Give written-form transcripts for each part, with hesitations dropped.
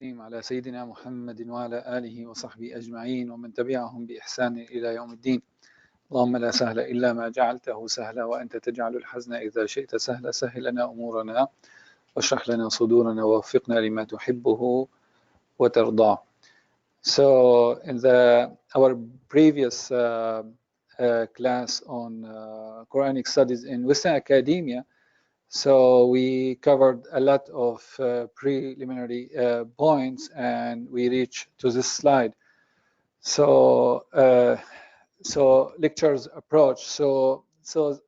على سيدنا محمد وعلى آله وصحبه أجمعين ومن تبعهم بإحسان إلى يوم الدين. اللهم لا سهل إلا ما جعلته سهلا وأنت تجعل الحزن إذا شئت سهلا. سهل لنا أمورنا واشرح لنا صدورنا ووفقنا لما تحبه وترضاه. So in our previous class on Quranic studies in Western academia, so we covered a lot of preliminary points, and we reached to this slide. So lectures approach. So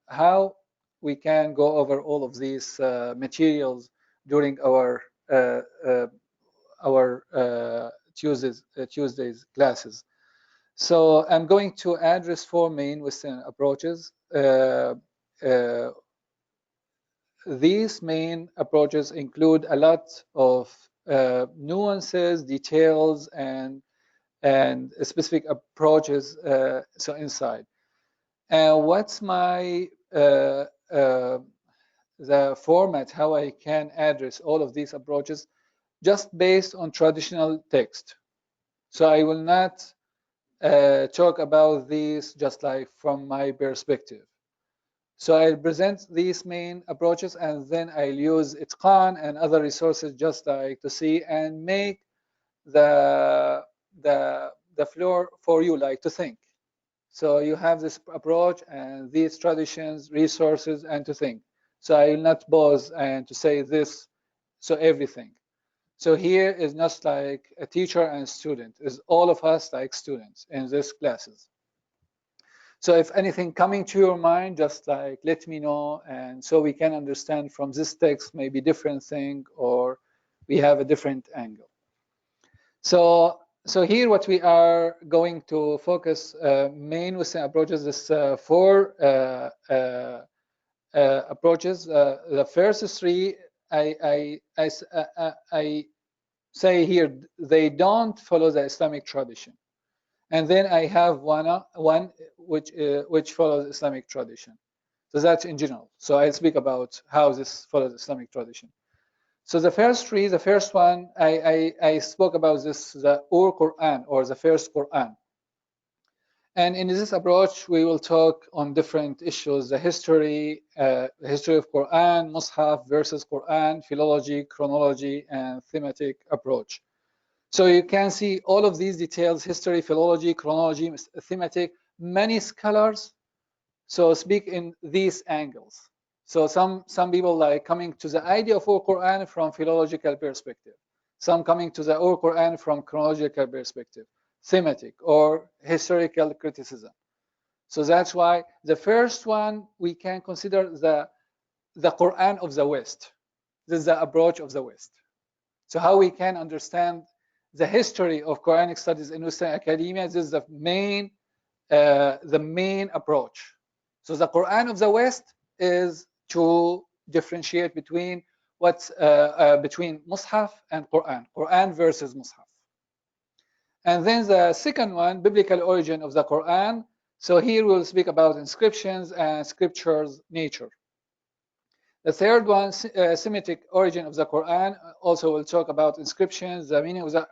how we can go over all of these materials during our Tuesdays classes. So I'm going to address four main Western approaches. These main approaches include a lot of nuances, details, and specific approaches so inside. And what's my the format, how I can address all of these approaches, just based on traditional text. So I will not talk about these just like from my perspective. So I'll present these main approaches, and then I'll use Itqan and other resources just like to see and make the floor for you, like to think. So you have this approach and these traditions, resources, and to think. So I will not pause and to say this, so everything. So here is not like a teacher and student, is all of us like students in these classes. So if anything coming to your mind, just like let me know, and so we can understand from this text maybe different thing, or we have a different angle. So here what we are going to focus main Western approaches is four approaches. The first three I say here, they don't follow the Islamic tradition. And then I have one which follows Islamic tradition. So that's in general. So I'll speak about how this follows Islamic tradition. So the first three, the first one, I spoke about this, the Qur'an, or the first Qur'an. And in this approach, we will talk on different issues: the history of Qur'an, Mushaf versus Qur'an, philology, chronology, and thematic approach. So you can see all of these details: history, philology, chronology, thematic. Many scholars so speak in these angles. So some people like coming to the idea of Qur'an from philological perspective. Some coming to the Qur'an from chronological perspective, thematic or historical criticism. So that's why the first one we can consider the Qur'an of the West. This is the approach of the West. So how we can understand the history of Quranic studies in Western academia, this is the main approach. So the Quran of the West is to differentiate between between Mushaf and Quran, Quran versus Mushaf. And then the second one, biblical origin of the Quran. So here we'll speak about inscriptions and scriptures nature. The third one, Semitic origin of the Quran. Also, we'll talk about inscriptions, the meaning of the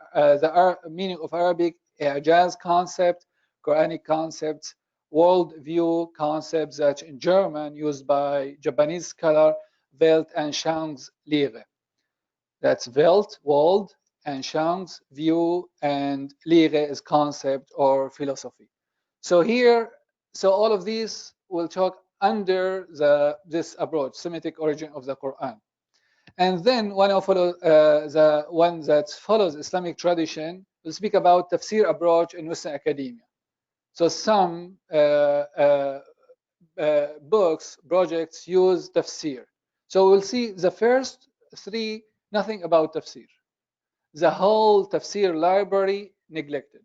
meaning of Arabic, Ijaz concept, Quranic concepts, world view concepts that in German used by Japanese scholar Welt and Schang's Lehre. That's Welt, world, and Schang's view, and Lehre is concept or philosophy. So here, so all of these will talk under this approach, Semitic origin of the Quran. And then when I follow the one that follows Islamic tradition, we'll speak about tafsir approach in Western academia. So some books, projects use tafsir. So we'll see the first three, nothing about tafsir. The whole tafsir library neglected.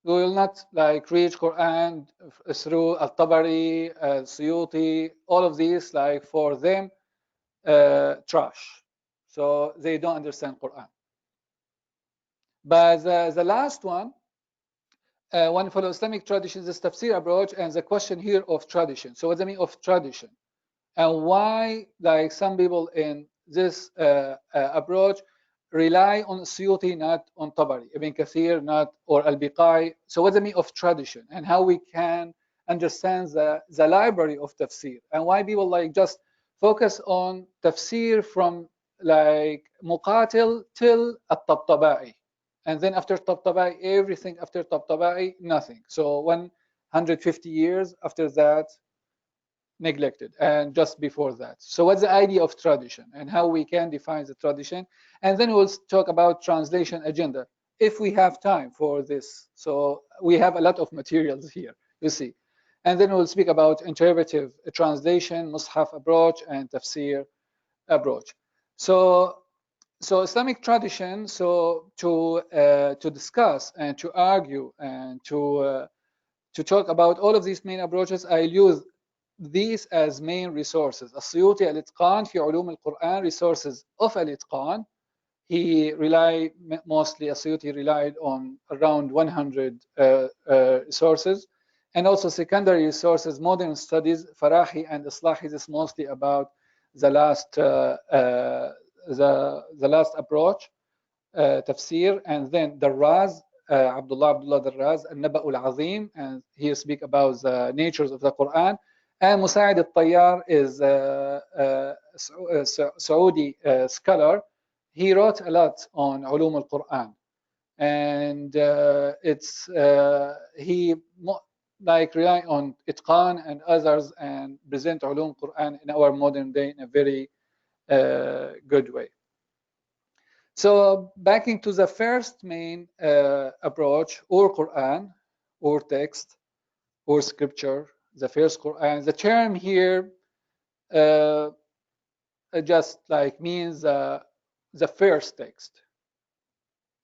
We will not like read Quran through al-Tabari, Suyuti, all of these, like for them, trash. So they don't understand Quran. But the last one follow Islamic traditions, is tafsir approach, and the question here of tradition. So what does it mean of tradition? And why, like some people in this approach rely on Suyuti, not on Tabari, Ibn Kathir, not, or Al-Biqai. So what's the meaning of tradition, and how we can understand the library of tafsir, and why people like just focus on tafsir from like Muqatil till At-Tabtabai, and then after Tabtabai, everything after Tabtabai, nothing. So 150 years after that, neglected, and just before that. So what's the idea of tradition and how we can define the tradition? And then we'll talk about translation agenda if we have time for this. So we have a lot of materials here, you see. And then we'll speak about interpretive translation, Mushaf approach, and tafsir approach. So Islamic tradition, so to discuss and to argue and to talk about all of these main approaches, I'll use these as main resources. السيوطي الإتقان في علوم القرآن, resources of الإتقان. He relied mostly, السيوطي relied on around 100 resources, and also secondary resources, modern studies, Farahi and Islahi is mostly about the last approach, tafsir, and then Darraz, Abdullah Darraz, النبأ العظيم, and he speak about the natures of the Quran. And Musaid al-Tayyar is a Saudi scholar. He wrote a lot on علوم al-Quran, and he like rely on Itqan and others and present علوم Quran in our modern day in a very good way. So back into the first main approach, or Quran, or text, or scripture, the first Quran. The term here just like means the first text.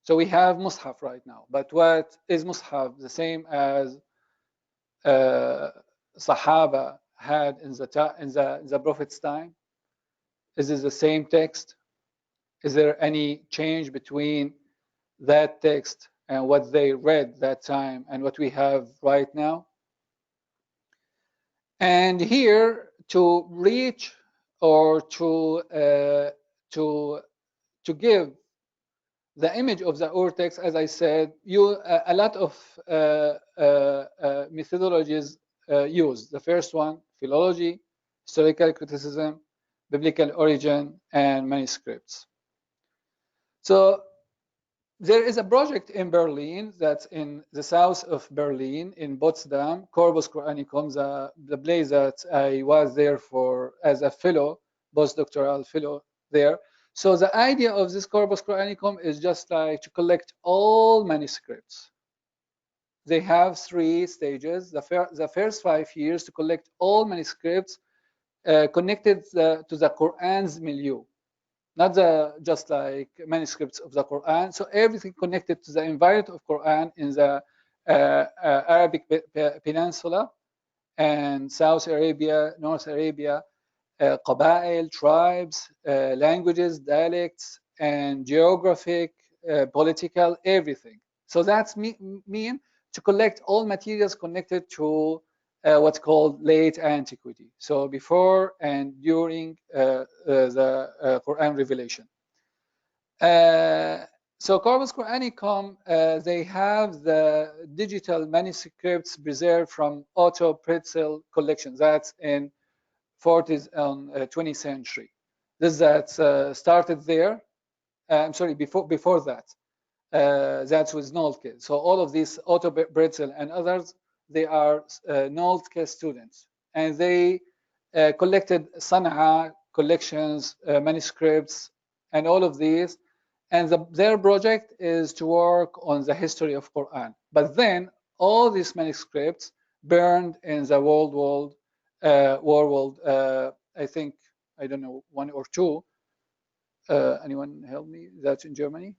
So we have Mushaf right now, but what is Mushaf? The same as Sahaba had in the Prophet's time? Is it the same text? Is there any change between that text and what they read that time and what we have right now? And here, to reach or to give the image of the text, as I said, a lot of methodologies used. The first one, philology, historical criticism, biblical origin, and manuscripts. So there is a project in Berlin, that's in the south of Berlin, in Potsdam, Corpus Qur'anicum, the place that I was there for as a fellow, postdoctoral fellow there. So the idea of this Corpus Qur'anicum is just like to collect all manuscripts. They have 3 stages. The first 5 years to collect all manuscripts connected to the Qur'an's milieu. Not just like manuscripts of the Quran. So everything connected to the environment of Quran in the Arabic Peninsula and South Arabia, North Arabia, Qaba'il, tribes, languages, dialects, and geographic, political, everything. So that's mean to collect all materials connected to what's called late antiquity. So before and during the Quran revelation. So Corpus Qur'anicum, they have the digital manuscripts preserved from Otto Pretzel collection. That's in 40s and 20th century. This that started there. I'm sorry, before that. That's with Nolke. So all of these Otto Pretzel and others, they are Nolke students, and they collected Sana'a collections, manuscripts, and all of these. And their project is to work on the history of Quran. But then all these manuscripts burned in the war, I think, I don't know, 1 or 2. Anyone help me? That's in Germany?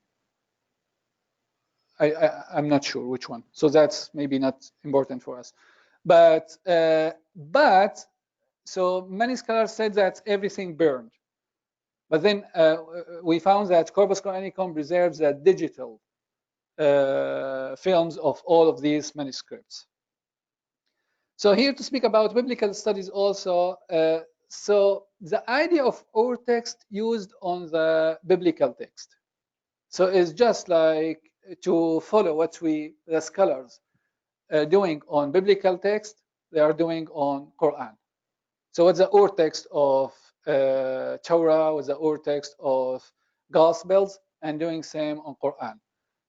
I'm not sure which one. So that's maybe not important for us. But so many scholars said that everything burned. But then we found that Corpus Qur'anicum preserves the digital films of all of these manuscripts. So here to speak about biblical studies also. So the idea of our text used on the biblical text. So it's just like to follow what the scholars doing on biblical text, they are doing on Quran. So what's the ur text of Torah, what's the ur text of Gospels, and doing same on Quran.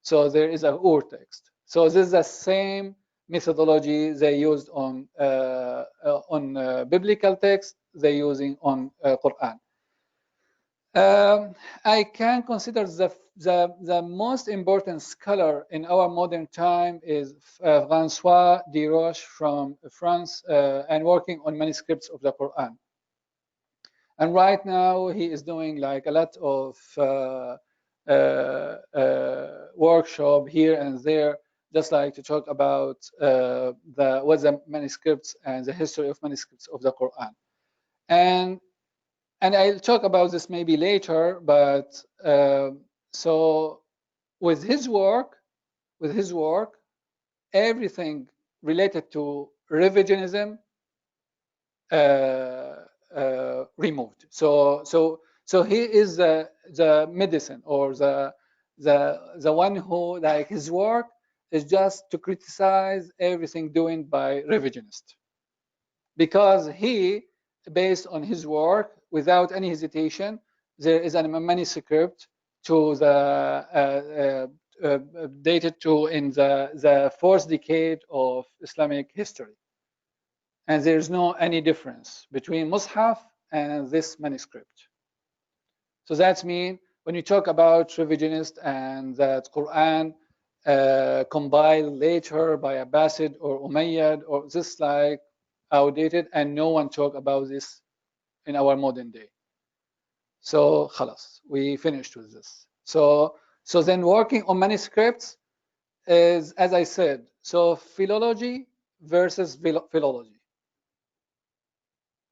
So there is a ur text. So this is the same methodology they used on biblical text, they're using on Quran. I can consider the most important scholar in our modern time is François de Roche from France, and working on manuscripts of the Quran. And right now he is doing like a lot of workshop here and there, just like to talk about what the manuscripts and the history of manuscripts of the Quran. And I'll talk about this maybe later, but so with his work, everything related to revisionism removed. So he is the medicine, or the one who, like, his work is just to criticize everything doing by revisionists, because he, based on his work, without any hesitation, there is a manuscript to the dated to in the fourth decade of Islamic history, and there's no any difference between Mushaf and this manuscript. So that's mean when you talk about revisionist and that Quran compiled later by Abbasid or Umayyad, or this like outdated, and no one talk about this in our modern day. So khalas, we finished with this. So then working on manuscripts is, as I said, so philology versus philology.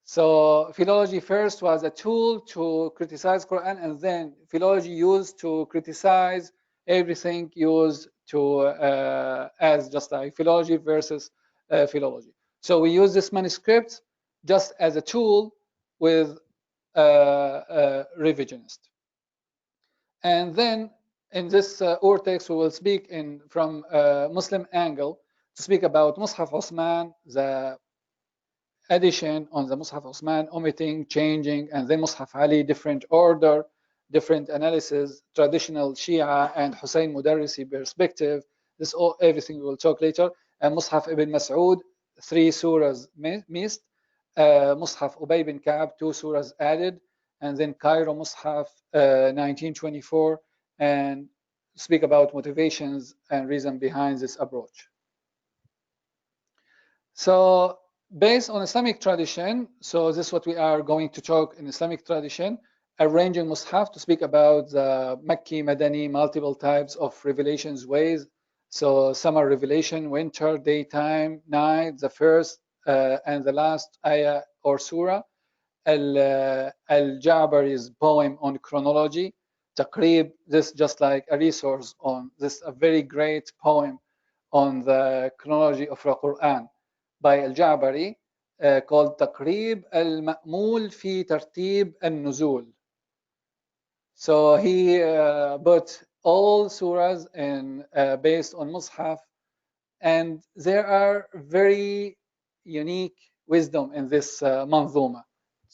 So philology first was a tool to criticize Quran, and then philology used to criticize everything used to as just like philology versus philology. So we use this manuscript just as a tool with revisionist. And then in this ur text, we will speak from Muslim angle to speak about Mushaf Uthmān, the addition on the Mushaf Uthmān, omitting, changing, and then Mushaf Ali, different order, different analysis, traditional Shia and Hussein Mudarrisi perspective. This all, everything we will talk later. And Mushaf Ibn Mas'ud, 3 surahs missed. Mushaf Ubay bin Ka'b, 2 surahs added. And then Cairo Mushaf 1924, and speak about motivations and reason behind this approach. So based on Islamic tradition, so this is what we are going to talk in Islamic tradition, arranging Mushaf to speak about the Makki, Madani, multiple types of revelations ways. So summer revelation, winter, daytime, night, the first and the last ayah or surah. Al-Ja'bari's poem on chronology. Taqrib, this just like a resource on this, a very great poem on the chronology of the Quran by Al-Ja'bari called Taqrib al-Ma'mul fi Tartib al-Nuzul. So he put all surahs in based on Mushaf, and there are very unique wisdom in this manzuma,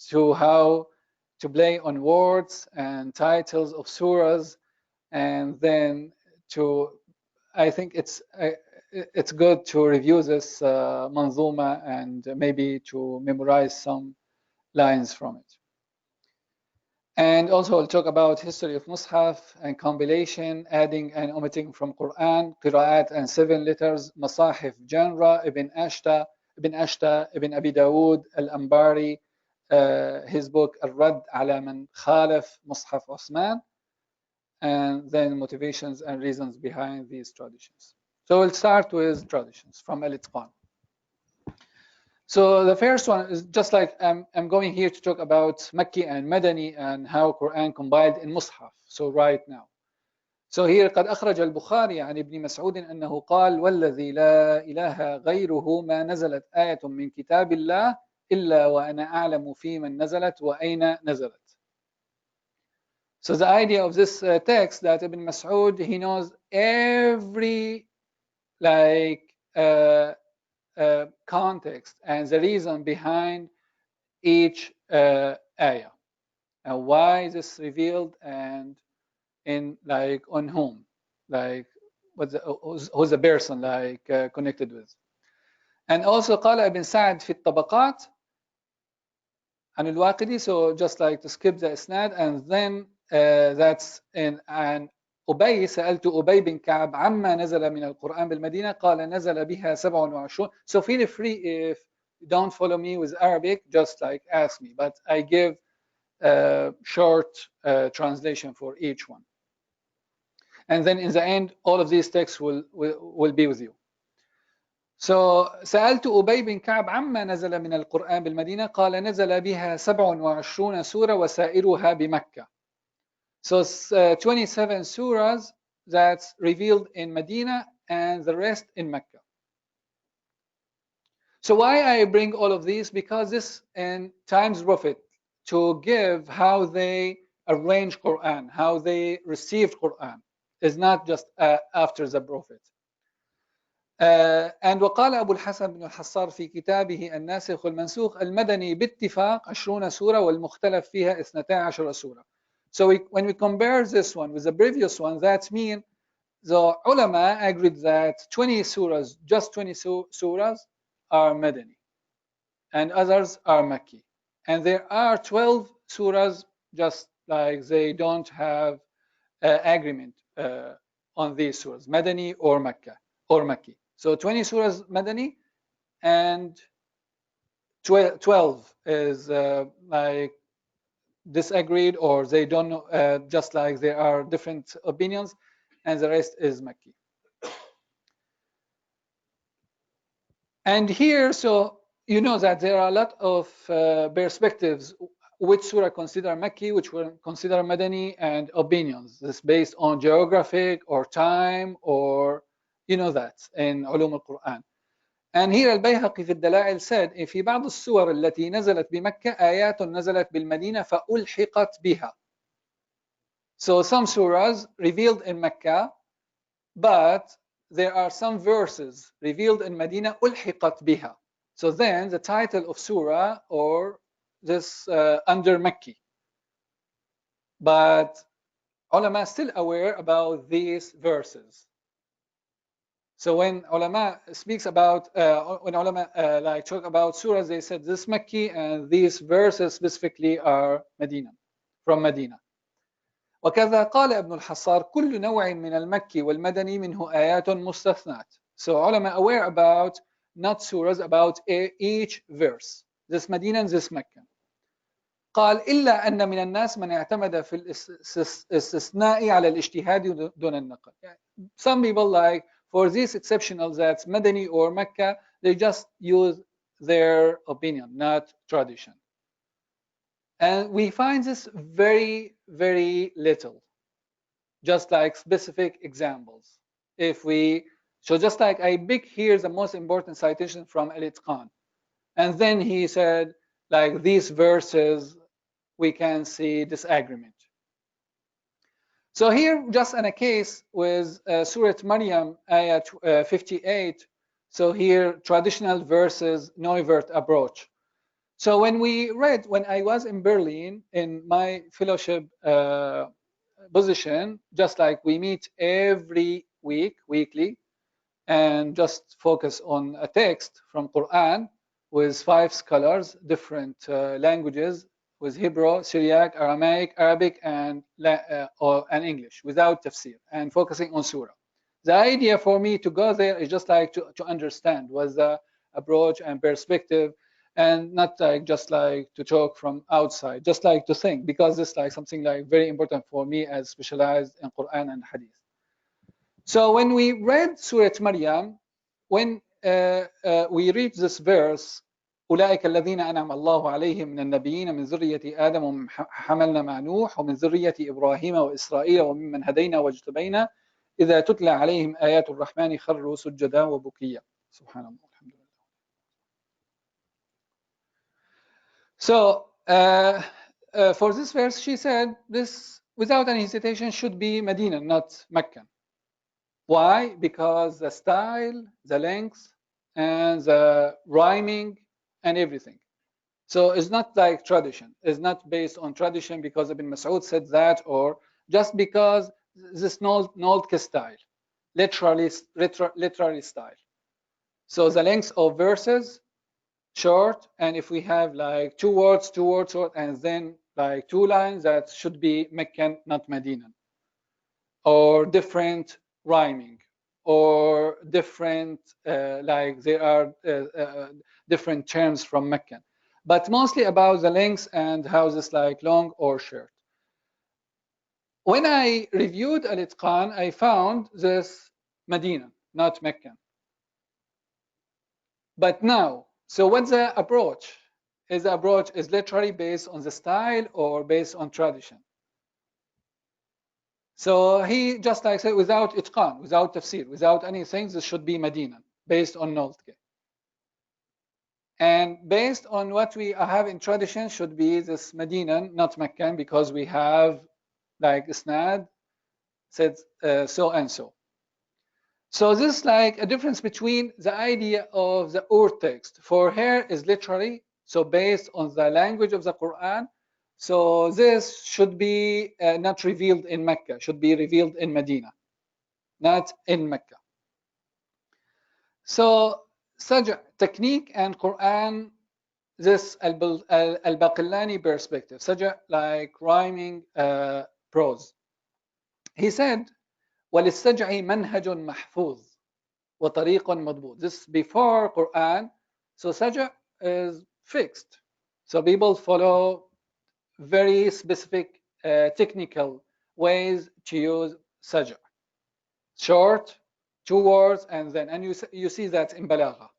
to how to play on words and titles of surahs, and then to, I think it's good to review this manzuma and maybe to memorize some lines from it. And also I'll talk about history of Mushaf and compilation, adding and omitting from Quran, Qira'at and 7 letters, Masahif genre, Ibn Ashta, Ibn Abi Dawood, Al-Ambari, his book Al-Rad ala man Khalaf Mushaf Uthmān, and then motivations and reasons behind these traditions. So we'll start with traditions from Al-Itqān. So the first one is just like I'm going here to talk about Makki and Madani and how Quran compiled in Mushaf. So right now. So here قد أخرج البخاري عن ابن مسعود أنه قال والذي لا إله غيره ما نزلت آية من كتاب الله إلا وأنا أعلم في من نزلت وأين نزلت. So the idea of this text that Ibn Mas'ud, he knows every context and the reason behind each ayah, and why this revealed, and in on whom, who's the person connected with. And also قال ابن سعد في الطبقات عن الواقدي, so just to skip the isnad, and then that's in an أبي, سألت أبي بن كعب عما نزل من القرآن بالمدينة قال نزل بها 27. So feel free, if you don't follow me with Arabic, just ask me, but I give a short translation for each one. And then in the end, all of these texts will be with you. So سألت أبي بن كعب عما نزل من القرآن بالمدينة قال نزل بها 27 سورة وسائرها بمكة. So 27 surahs that's revealed in Medina and the rest in Mecca. So why I bring all of these? Because this in Times Prophet to give how they arrange Quran, how they received Quran, is not just after the Prophet. And وقال أبو الحسن بن الحصار في كتابه الناسخ والمنسوخ المدني باتفاق 20 سورة والمختلف فيها 12 سورة. So when we compare this one with the previous one, that means the ulama agreed that 20 surahs, just 20 surahs are Madani, and others are Makki. And there are 12 surahs just they don't have agreement on these surahs, Madani or Makkah or Makki. So 20 surahs Madani, and 12 is disagreed, or they don't know, just there are different opinions, and the rest is Makki. And here, so you know that there are a lot of perspectives, which surah consider Makki, which were consider Madani, and opinions. This based on geographic or time, or you know that in علوم القرآن. And here البيهقي في الدلائل said, في بعض السور التي نزلت بمكة آيات نزلت بالمدينة فألحقت بها. So some surahs revealed in Mecca, but there are some verses revealed in Medina ألحقت بها. So then the title of surah or this under Makki. But ulama still aware about these verses. So when ulama speaks about, when ulama talk about surahs, they said this Makki, and these verses specifically are Medina, from Medina. وكذا قال ابن الحصار كل نوع من المكي والمدني منه آيات مستثنات. So ulama aware about not surahs, about each verse, this Medina and this Mecca. قال إلا أن من الناس من اعتمد في الاستثناء على الاجتهاد دون النقل. Some people for these exceptional, that's Madani or Mecca, they just use their opinion, not tradition. And we find this very, very little, just specific examples. If we, so just I pick here the most important citation from al-Itqan. And then he said, these verses, we can see disagreement. So here, just in a case with Surah Maryam, ayat 58, so here, traditional versus novert approach. So when I was in Berlin in my fellowship position, just we meet every weekly, and just focus on a text from Quran with 5 scholars, different languages, with Hebrew, Syriac, Aramaic, Arabic, and English, without tafsir, and focusing on surah. The idea for me to go there is just to understand was the approach and perspective, and not just to talk from outside, just to think, because it's something very important for me as specialized in Quran and Hadith. So when we read Surah Maryam, when we read this verse, أولئك الذين أنعم الله عليهم من النبيين من ذرية آدم ومن حملنا مع نوح ومن ذرية إبراهيم وإسرائيل وممن هدينا واجتبينا إذا تتلى عليهم آيات الرحمن خروا سجدا وبكيا. سبحان الله الحمد لله. So for this verse, she said this without any hesitation, should be Medina, not Mecca. Why? Because the style, the length, and the rhyming, and everything. So it's not like tradition. It's not based on tradition because Ibn Mas'ud said that, or just because this Noltke style, literally style. So the length of verses short, and if we have like two words, and then like 2 lines, that should be Meccan, not Medinan. Or different rhyming, or different, like there are different terms from Meccan. But mostly about the length and how this like long or short. When I reviewed Al-Itqan, I found this Medina, not Meccan. But now, so what's the approach? Is the approach is literally based on the style or based on tradition? So he just like said, without itqan, without tafsir, without anything, this should be Medina, based on Noltke. And based on what we have in tradition, should be this Medina, not Meccan, because we have like Isnad said so and so. So this is like a difference between the idea of the Ur text. For here is literally, so based on the language of the Quran. So this should be not revealed in Mecca, should be revealed in Medina, not in Mecca. So such technique and Quran, this al-Baqillani perspective, such like rhyming prose. He said, وَلِلسَّجْعِ مَنْهَجٌ مَحْفُوظ وَطَرِيقٌ مَضْبُوط. This before Quran, so saj'a is fixed. So people follow very specific technical ways to use saj'a. Short, 2 words, and then, and you see that in balagha.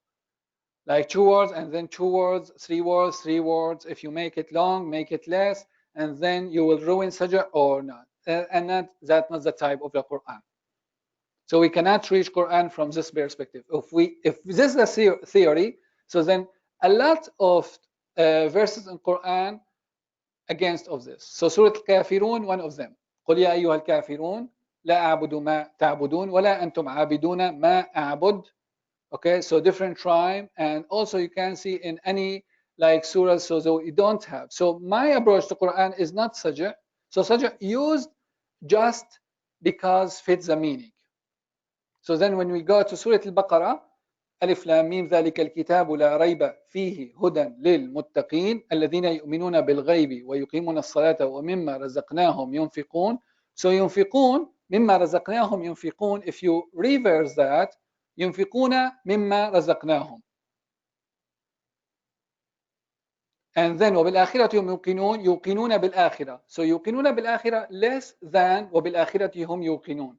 Like 2 words, and then 2 words, 3 words, 3 words. If you make it long, make it less, and then you will ruin saj'a or not. And that's not the type of the Quran. So we cannot reach Quran from this perspective. If this is a theory, so then a lot of verses in Quran against of this. So Surah Al-Kafirun, one of them. قل يا أيها الكافرون لا أعبد ما تعبدون ولا أنتم عابدون ما أعبد. Okay, so different tribe, and also you can see in any like surah, so you don't have. So my approach to Quran is not saj'a. So saj'a used just because fits the meaning. So then when we go to Surah Al-Baqarah, ألف لام ميم ذلك الكتاب لا ريب فيه هدى للمتقين الذين يؤمنون بالغيب ويقيمون الصلاة ومما رزقناهم ينفقون. So ينفقون مما رزقناهم ينفقون, if you reverse that, ينفقون مما رزقناهم. And then وبالآخرة هم يوقنون, يوقنون بالآخرة. So يوقنون بالآخرة less than وبالآخرة هم يوقنون.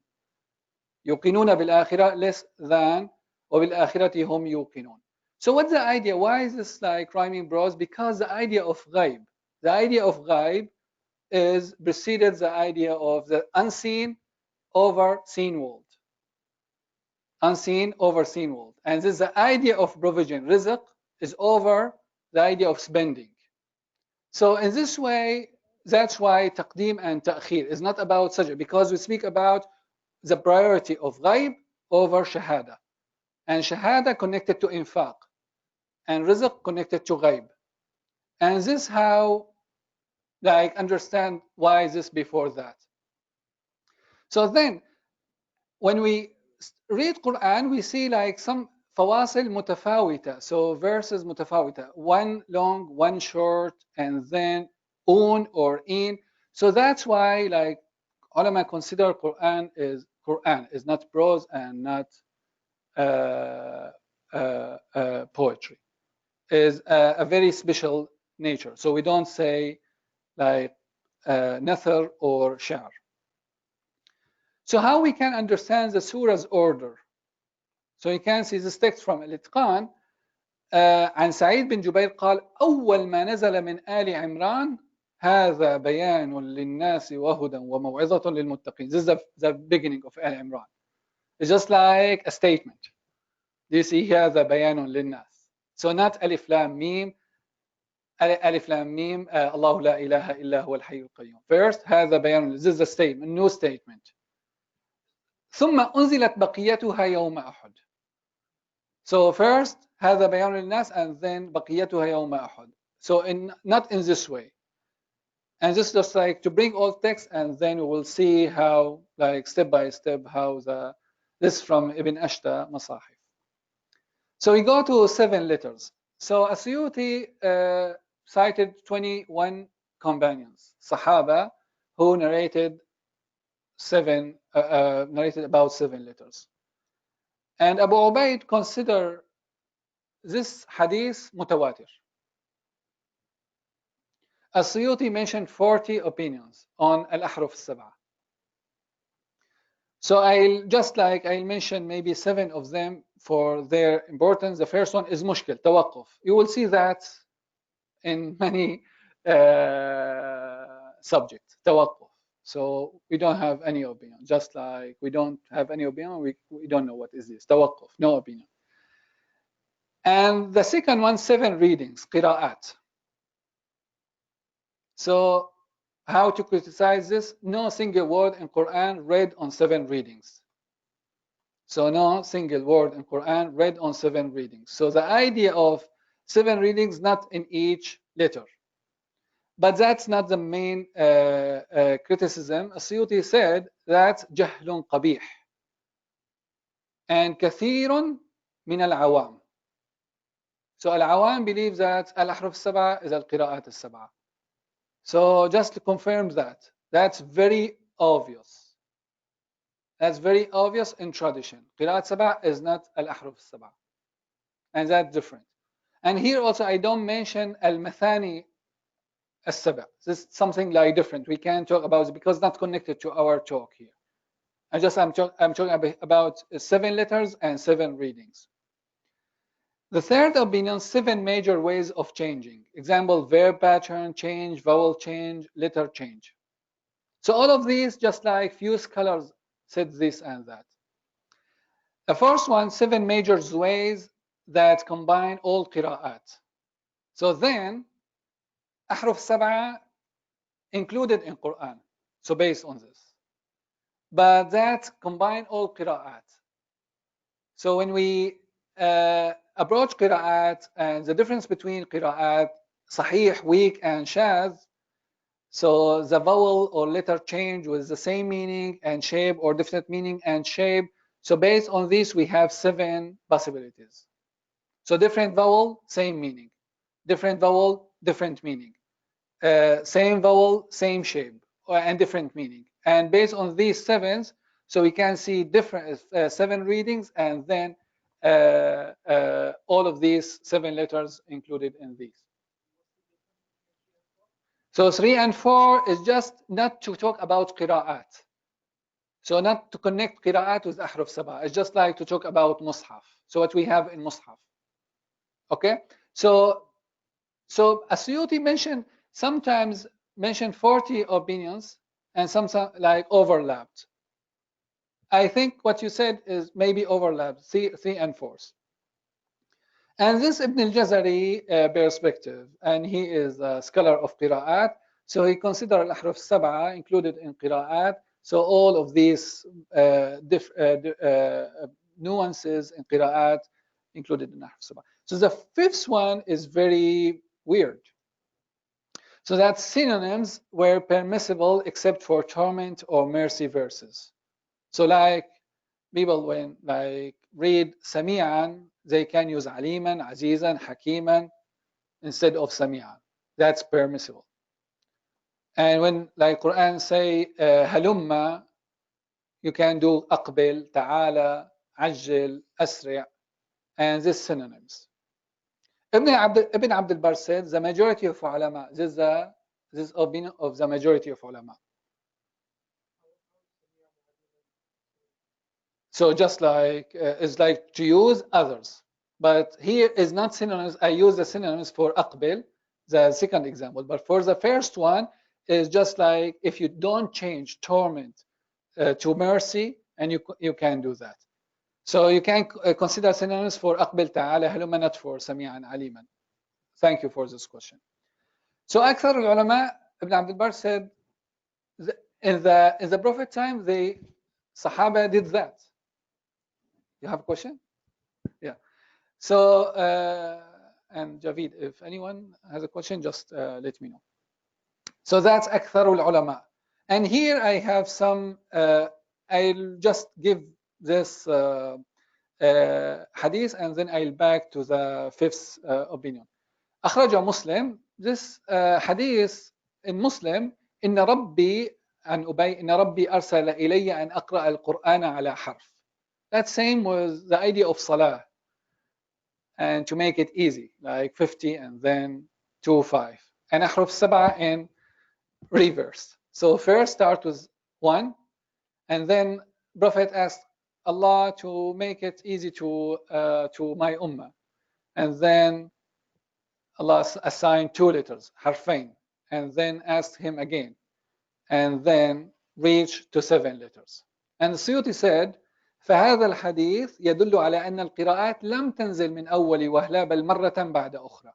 يوقنون بالآخرة less than وبالآخرة هم يوقنون. So what's the idea? Why is this like rhyming prose? Because the idea of ghaib, the idea of ghaib is preceded the idea of the unseen over seen world. Unseen over seen world. And this is the idea of provision. Rizq is over the idea of spending. So in this way, that's why taqdeem and ta'khir is not about saj'a, because we speak about the priority of ghaib over shahada. And shahada connected to infaq. And rizq connected to ghaib. And this is how like understand why is this before that. So then when we read Quran, we see like some fawasil mutafawita, so verses mutafawita, one long, one short, and then un or in. So that's why like ulama consider Quran is not prose and not poetry. Is a very special nature. So we don't say like nathar or sha'r. So how we can understand the surah's order? So you can see this text from Al-Itqan. عن سعيد بن جبير قال أول ما نزل من آل عمران هذا بيان للناس وهدى وموعظة للمتقين. This is the beginning of Al Imran. It's just like a statement. Do you see here the بيان للناس? So not Alif Lam Mim ألف لام ميم الله لا إله إلا هو الحي القيوم. First, هذا بيان. This is a statement, new statement. ثم أنزلت بقيتها يوم أحد. So first, هذا بيان للناس, and then بقيتها يوم أحد. So not in this way. And this is just like to bring all text, and then we will see how, like step by step, how this from Ibn Ashta Masahif. So we go to 7 letters. So Asyuti cited 21 companions, Sahaba, who narrated about 7 letters. And Abu Ubaid consider this hadith mutawatir. As-Suyuti mentioned 40 opinions on al-Ahruf al-Sab'a. So I'll mention maybe 7 of them for their importance. The first one is mushkil, tawaqquf. You will see that in many subjects, tawaqquf. So we don't have any opinion, just like we don't have any opinion, we don't know what is this, tawaqquf, no opinion. And the second one, 7 readings, qira'at. So how to criticize this? No single word in Quran read on 7 readings. So no single word in Quran read on 7 readings. So the idea of 7 readings, not in each letter. But that's not the main criticism. As-Suyuti said that's jahlun qabih. And kathirun min al-awam. So al-awam believes that al-ahruf sab'a is al-qira'at al-sab'a. So just to confirm that, that's very obvious. That's very obvious in tradition. Qira'at sab'a is not al-ahruf sab'a. And that's different. And here also I don't mention al-mathani al-sab'a. This is something like different. We can talk about it because it's not connected to our talk here. I'm talking about 7 letters and 7 readings. The third opinion, 7 major ways of changing. Example, verb pattern change, vowel change, letter change. So all of these, just like few scholars said this and that. The first one, 7 major ways that combine all qira'at. So then, ahruf sab'a included in Quran. So based on this. But that combine all qira'at. So when we approach qira'at and the difference between qira'at, sahih, weak, and shadh, so the vowel or letter change with the same meaning and shape or different meaning and shape. So based on this, we have 7 possibilities. So different vowel, same meaning. Different vowel, different meaning. Same vowel, same shape, and different meaning. And based on these 7s, so we can see different 7 readings, and then all of these 7 letters included in these. So 3 and 4 is just not to talk about qira'at. So not to connect qira'at with ahruf sab'a. It's just like to talk about Mushaf. So what we have in Mushaf. Okay? So As-Suyuti sometimes mentioned 40 opinions and some like overlapped. I think what you said is maybe overlapped, 3 and 4. And this Ibn al-Jazari perspective, and he is a scholar of qira'at, so he considered al-ahruf sab'a included in qira'at. So all of these nuances in qira'at included in ahruf sab'a. So the 5th one is very weird. So that synonyms were permissible except for torment or mercy verses. So like people when like read Sami'an, they can use Aliman, Azizan, Hakiman instead of Sami'an. That's permissible. And when like Quran say Halumma, you can do Aqbil, Ta'ala, Ajil, Asri', and these synonyms. Ibn Abd al-Barr said the majority of ulama, this opinion of the majority of ulama. So just like it's like to use others, but here is not synonyms. I use the synonyms for aqbil, the second example, but for the first one is just like if you don't change torment to mercy, and you can do that. So you can consider synonyms for aqbil ta'ala halumma, not for sami'an aliman. Thank you for this question. So أكثر العلماء, Ibn Abdul Barr said, in the Prophet time, the Sahaba did that. You have a question? Yeah. So, and Javid, if anyone has a question, just let me know. So that's أكثر العلماء. And here I have some, I'll just give this hadith and then I'll back to the fifth opinion. أخرج مسلم, this hadith in Muslim, إن ربي عن أبي إن ربي أرسل إلي أن أقرأ القرآن على حرف. That same was the idea of salah, and to make it easy, like 50 and then 2, 5, and أحرف سبعة in reverse. So first start with 1, and then Prophet asked Allah to make it easy to my ummah, and then Allah assigned 2 letters, harfain, and then asked him again, and then reached to 7 letters. And the Suyuti said, فهذا الحديث يدل على أن القراءات لم تنزل من أول وهلة بل مرة بعد أخرى.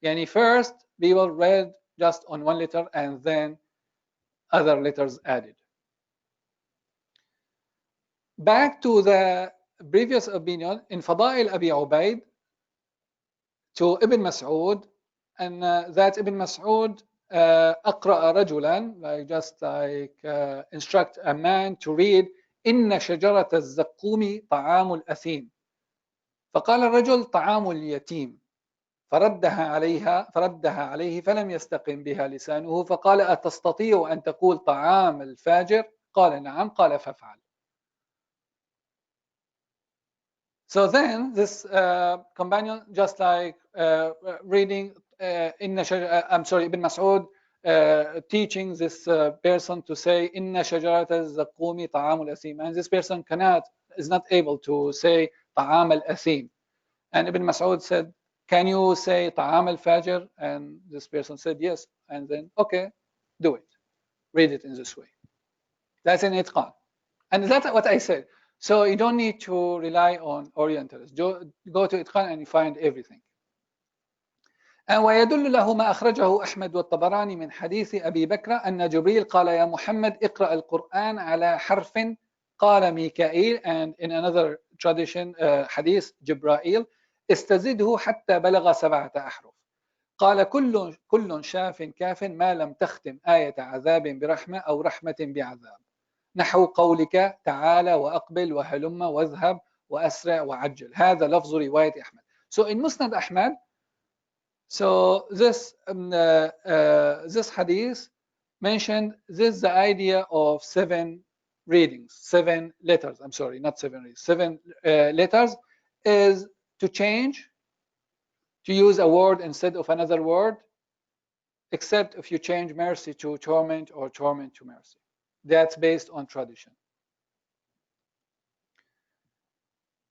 يعني first people read just on 1 letter and then other letters added. Back to the previous opinion, in فضائل أبي عبيد, to Ibn Mas'ud, and that Ibn Mas'ud أقرأ رجلا, like just like instruct a man to read إن شجرة الزقوم طعام الأثيم فقال الرجل طعام اليتيم فردها عليه فلم يستقم بها لسانه فقال أتستطيع أن تقول طعام الفاجر؟ قال نعم. قال فافعل. So then this companion, just like reading Ibn Mas'ud teaching this person to say إن شجرة الزقوم طعام الأثيم, and this person is not able to say طعام الأثيم, and Ibn Mas'ud said, can you say طعام الفاجر? And this person said yes, and then okay, do it, read it in this way. That's an itqan, and that's what I said. So you don't need to rely on Orientalists. Go to itqan and you find everything. ويدل له ما أخرجه أحمد والطبراني من حديث أبي بكر أن جبريل قال يا محمد اقرأ القرآن على حرف قال ميكائيل, and in another tradition حديث جبرائيل استزده حتى بلغ 7 أحرف. قال كل شاف كاف ما لم تختم آية عذاب برحمة أو رحمة بعذاب نحو قولك تعالى وأقبل وهلم واذهب وأسرع وعجل. هذا لفظ رواية أحمد. So in Musnad Ahmad, so this hadith mentioned this the idea of 7 readings, 7 letters. I'm sorry, not 7 readings. 7 letters is to change, to use a word instead of another word, except if you change mercy to torment or torment to mercy. That's based on tradition.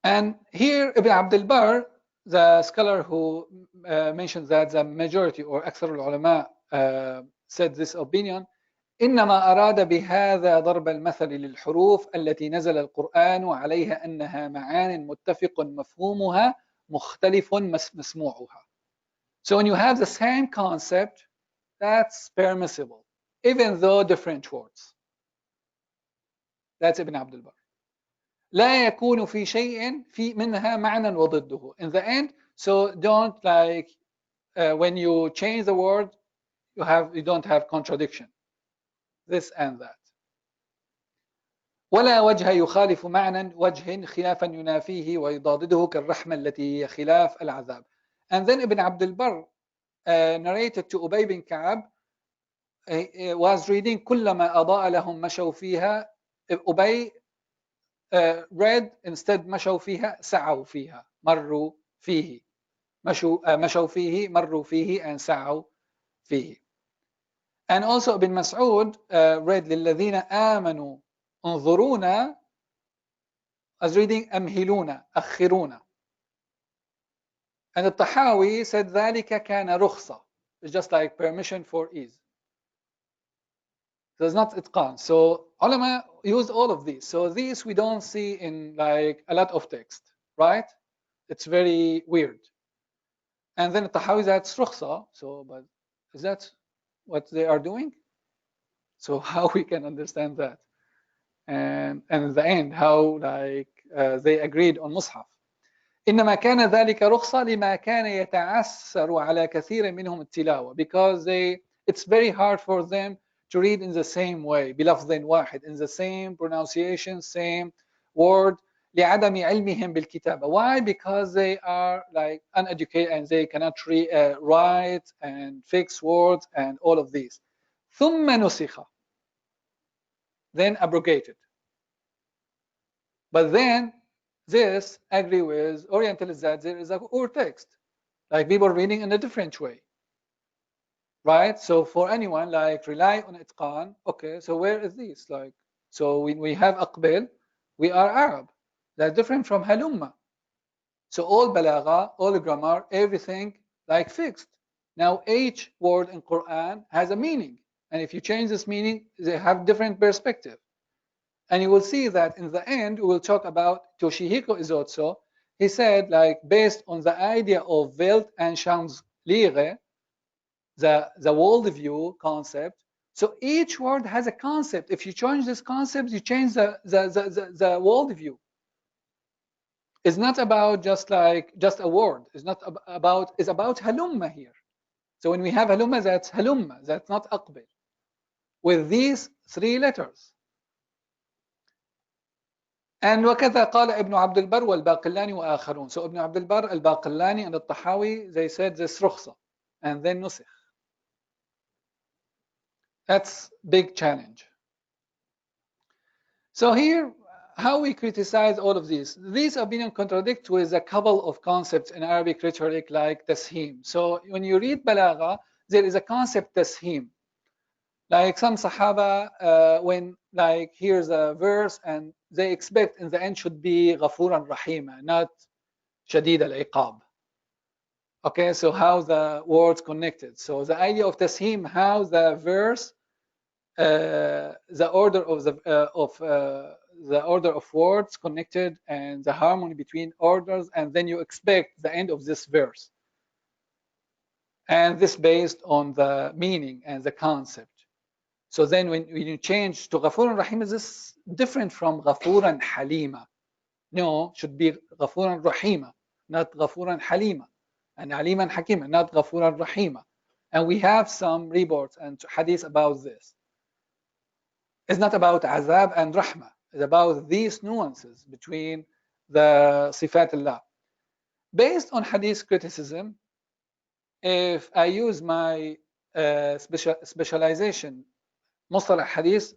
And here Ibn Abdul Barr, the scholar who mentioned that the majority or أكثر العلماء said this opinion, إنما أراد بهذا ضرب المثل للحروف التي نزل القرآن عليها أنها معان متفق مفهومها مختلف مسموعها. So when you have the same concept, that's permissible, even though different words. That's Ibn Abdul Barr. لا يكون في شيء في منها معنى وضده. In the end, so don't like when you change the word, you don't have contradiction. This and that. ولا وجه يخالف معنى وجه خلافا ينافيه ويضادده كالرحمة التي هي خلاف العذاب. And then Ibn Abdul Barr narrated to Ubay bin Ka'ab, was reading كلما أضاء لهم مشوا فيها. Ubay read instead مشوا فيها سعوا فيها مروا فيه مشوا فيه مروا فيه and سعوا فيه. And also Ibn Mas'ud read للذين آمنوا انظرونا, as reading أمهلونا أخرونا. And the Tahawi said ذلك كان رخصة. It's just like permission for ease. So it's not itqan. So ulama used all of these. So these we don't see in like a lot of text, right? It's very weird. And then Tahawi, that's rukhsa. So, but Is that what they are doing? So how we can understand that? And in the end, how like they agreed on Mushaf. إنما كان ذلك رخصة لما كان يتعسر على كثير منهم التلاوة, because it's very hard for them to read in the same way, بلفظ واحد, in the same pronunciation, same word, لعدم علمهم بالكتابة. Why? Because they are like uneducated and they cannot write and fix words and all of these. ثم نسخ, then abrogated. But then this agree with Orientalists that there is a ur text, like people reading in a different way, right? So for anyone like rely on itqan, okay, so where is this? Like, so when we have aqbil, we are Arab. That's different from halumma. So all balagha, all grammar, everything like fixed. Now each word in Quran has a meaning, and if you change this meaning, they have different perspective. And you will see that in the end, we will talk about Toshihiko Izotsu. He said, like, based on the idea of Welt and Schaumslehre, the worldview concept. So each word has a concept. If you change this concept, you change the worldview. It's not about just a word. It's not about, it's about halumma here. So when we have halumma, that's not aqbil. With these three letters. And وكذا قال ابن عبد البر والباقلاني وآخرون. So Ibn Abd al-Barr, al-Baqillani, and al-Tahawi, they said this rukhsa, and then nusikh. That's big challenge. So here, how we criticize all of these. These opinions contradict with a couple of concepts in Arabic rhetoric like tasheem. So when you read balagha, there is a concept tasheem. Like some Sahaba, when like here's a verse and they expect in the end should be Ghafuran Rahima, not Shadid al-Iqab. Okay, so how the words connected. So the idea of tasheem, how the verse, the order of words connected and the harmony between orders, and then you expect the end of this verse. And this based on the meaning and the concept. So then when you change to Ghafuran Rahim, is this different from Ghafuran Halima? No, should be Ghafuran Rahima, not Ghafuran Halima. And Aliman Hakima, not Ghafuran Rahima. And we have some reports and hadith about this. It's not about Azab and Rahma. It's about these nuances between the Sifat Allah. Based on hadith criticism, if I use my specialization, Mustalah Hadith,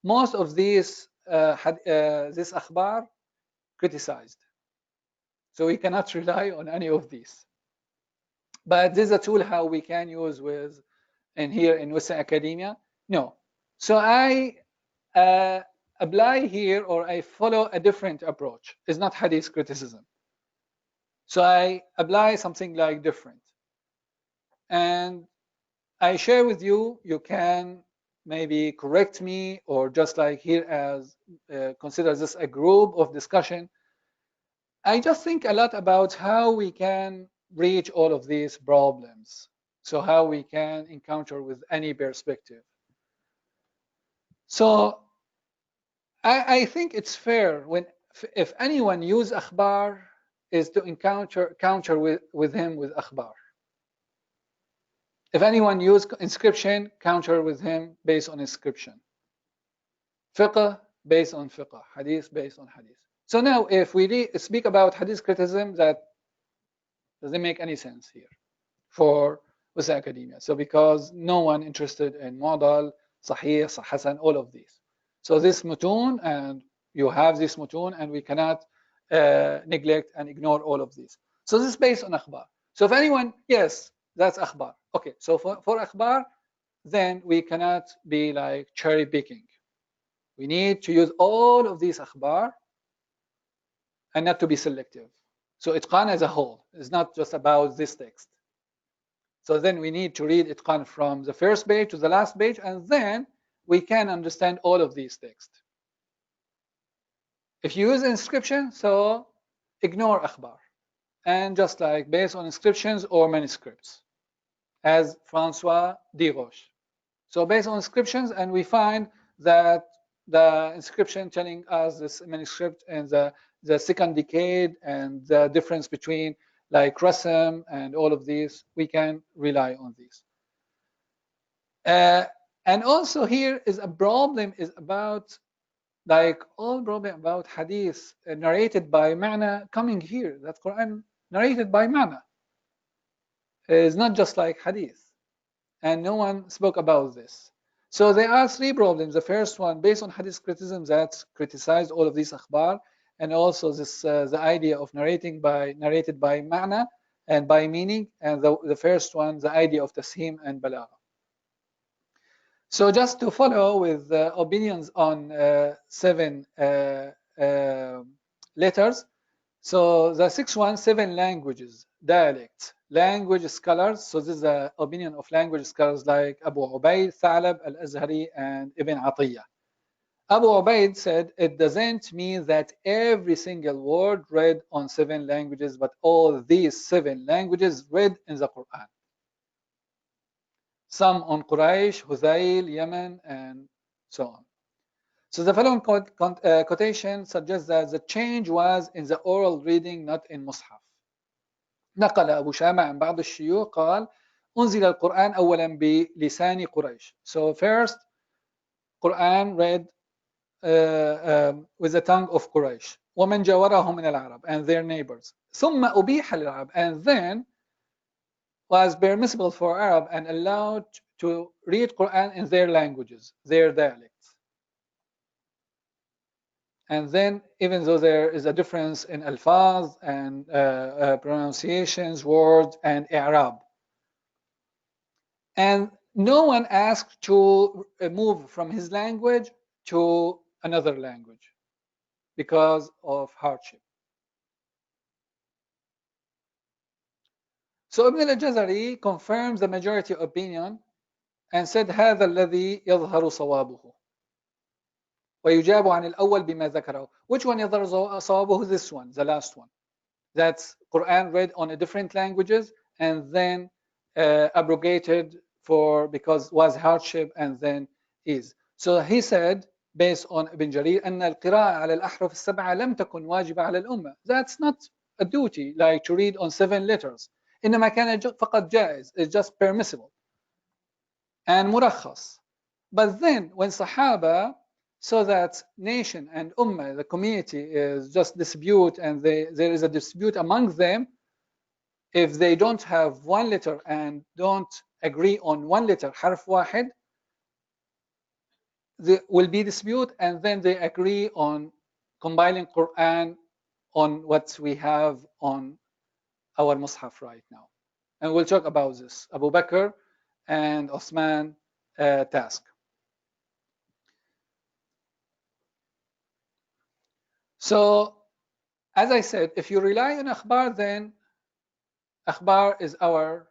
most of these this akhbar criticized. So we cannot rely on any of these. But this is a tool how we can use with, and here in Western academia, no. So I apply here, or I follow a different approach. It's not Hadith criticism. So I apply something like different. And I share with you, you can maybe correct me, or just like here as consider this a group of discussion. I just think a lot about how we can reach all of these problems. So how we can encounter with any perspective. So I think it's fair when if anyone use akhbar is to counter with him with akhbar. If anyone use inscription, counter with him based on inscription. Fiqh based on fiqh. Hadith based on hadith. So now if we speak about hadith criticism, that doesn't make any sense here for Western academia. So because no one interested in modal, sahih, hasan, all of these. So this mutun, and you have this mutun, and we cannot neglect and ignore all of these. So this is based on akhbar. So if anyone, yes, that's akhbar. Okay, so for akhbar, then we cannot be like cherry picking. We need to use all of these akhbar and not to be selective. So itqan as a whole is not just about this text. So then we need to read itqan from the first page to the last page, and then we can understand all of these texts. If you use inscription, so ignore akhbar and just like based on inscriptions or manuscripts. as Francois Diroche. So based on inscriptions, and we find that the inscription telling us this manuscript in the second decade, and the difference between like Rasm and all of these, we can rely on these. And also here is a problem is about like all problem about hadith narrated by ma'na coming here, that Quran narrated by ma'na is not just like hadith, and no one spoke about this. So there are three problems. The first one, based on hadith criticism, that criticized all of these akhbar, and also this the idea of narrated by ma'na and by meaning, and the first one, the idea of tashim and balagha. So just to follow with opinions on 7 letters. So the sixth one, 7 languages, dialects, language scholars. So this is the opinion of language scholars like Abu Ubaid, Thalab, al-Azhari, and Ibn Atiyah. Abu Ubaid said it doesn't mean that every single word read on 7 languages, but all these 7 languages read in the Quran. Some on Quraysh, Hudayl, Yemen, and so on. So the following quotation suggests that the change was in the oral reading, not in Mushaf. نقل أبو شامة عن بعض الشيوخ قال أنزل القرآن أولا بلسان قريش. So first, Quran read with the tongue of Quraysh. ومن جاورهم من العرب, and their neighbors. ثم أبيح للعرب, and then was permissible for Arab and allowed to read Quran in their languages, their dialects. And then, even though there is a difference in alfaz and pronunciations, words, and i'rab, and no one asked to move from his language to another language because of hardship. So Ibn al-Jazari confirms the majority opinion and said هذا الذي يظهر صوابه ويجاب عن الأول بما ذكره. Which one يظهر صوابه? This one, the last one. That's Quran read on a different languages and then abrogated because was hardship and then is. So he said, based on Ibn Jarir, أن القراءة على الأحرف السبعة لم تكن واجبة على الأمة. That's not a duty, like to read on 7 letters. إنما كان فقط جائز. It's just permissible and مرخص. But then when Sahaba saw that nation and Ummah, the community, is just dispute, and there is a dispute among them, if they don't have one letter and don't agree on one letter, حرف واحد, there will be dispute, and then they agree on compiling Quran on what we have on our Mushaf right now. And we'll talk about this, Abu Bakr and Uthmān task. So, as I said, if you rely on akhbar, then akhbar is our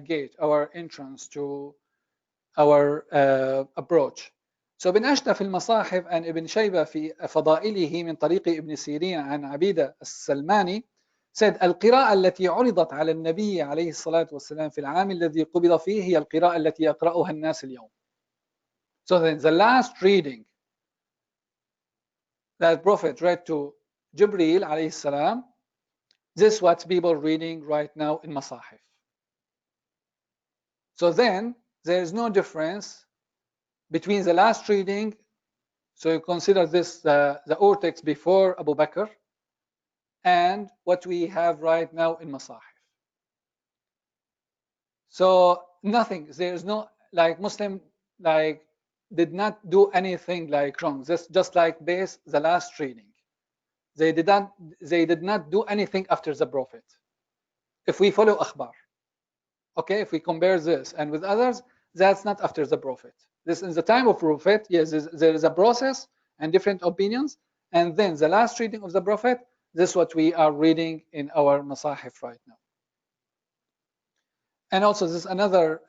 gate, our entrance to our approach. So Ibn Ashta في المصاحف and Ibn Shayba في فضائله من طريق ابن سيرين عن عبيدة السلماني said القراءة التي عرضت على النبي عليه الصلاة والسلام في العام الذي قبض فيه هي القراءة التي يقرأها الناس اليوم. So then the last reading that Prophet read to Jibreel alayhi salam, this is what people are reading right now in Masahif. So then there is no difference between the last reading, so you consider this the text before Abu Bakr, and what we have right now in Masahif. So nothing, there is no, like Muslim, like did not do anything like wrong. This just like base the last reading. They did not do anything after the Prophet. If we follow akhbar, okay, if we compare this and with others, that's not after the Prophet. This in the time of Prophet, yes, there is a process and different opinions, and then the last reading of the Prophet, this is what we are reading in our Masahif right now. And also this is another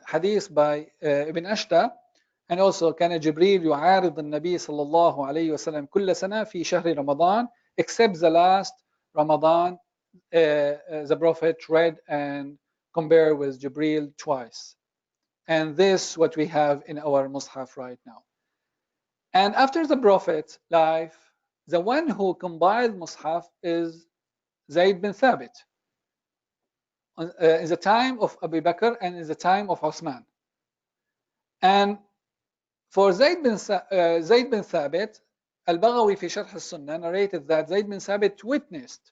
hadith by Ibn Ashta, and also كان جبريل يعارض النبي صلى الله عليه وسلم كل سنة في شهر رمضان, except the last Ramadan, the Prophet read and compared with Jibril twice. And this what we have in our Mushaf right now. And after the Prophet's life, the one who compiled Mushaf is Zayd bin Thabit in the time of Abu Bakr and in the time of Uthman. And for Zayd bin Thabit, Al-Baghawi fi Sharh al-Sunnah narrated that Zayd bin Thabit witnessed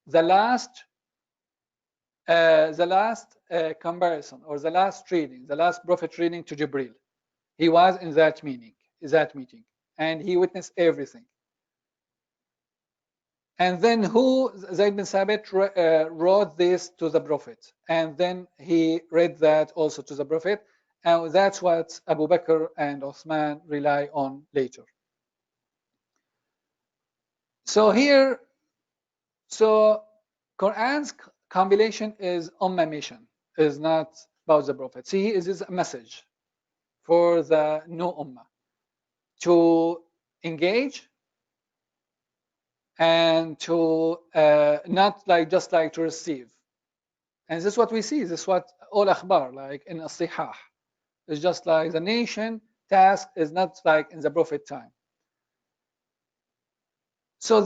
the last comparison, or the last reading, the last Prophet reading to Jibril. He was in that meeting, and he witnessed everything. And then Zayd bin Thabit wrote this to the Prophet, and then he read that also to the Prophet, and that's what Abu Bakr and Uthman rely on later. So Qur'an's compilation is Umma mission, is not about the Prophet. See, it is a message for the new Ummah to engage and to not just to receive. And this is what we see. This is what all akhbar, like in as-sihah. It's just like the nation task is not like in the Prophet time. So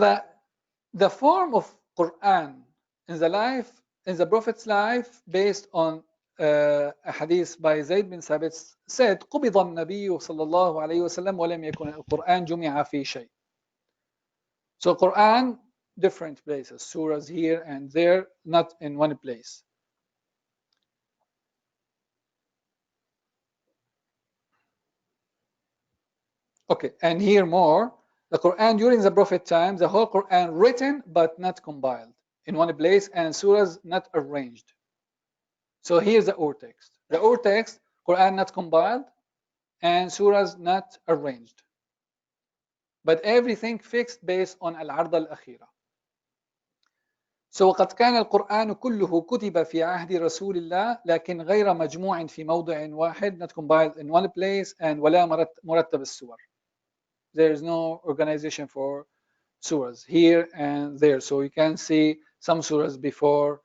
the form of Qur'an in the Prophet's life, based on a hadith by Zayd bin Thabit, said قبض النبي صلى الله عليه وسلم ولم يكن القرآن جمع في شيء. So Qur'an, different places, surahs here and there, not in one place. Okay, and here more, the Qur'an during the Prophet time, the whole Qur'an written but not compiled in one place, and surahs not arranged. So here's the text. The text, Qur'an not compiled and surahs not arranged, but everything fixed based on al-'arda al-akhira. So وقد كان القرآن كله كتب في عهد رسول الله لكن غير مجموع في موضع واحد, not compiled in one place, and ولا مرتب السور. There is no organization for surahs here and there. So you can see some surahs before.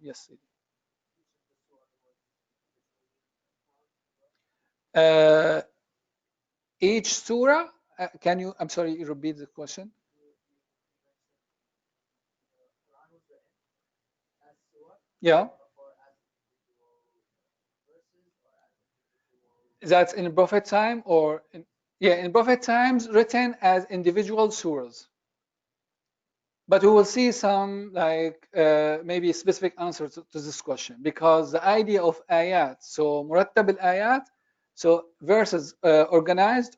Yes. Each surah, can you, I'm sorry, repeat the question? Yeah. That's in Prophet time, or in Prophet times written as individual surahs. But we will see some maybe specific answers to this question, because the idea of ayat, so murattab al-ayat, so verses organized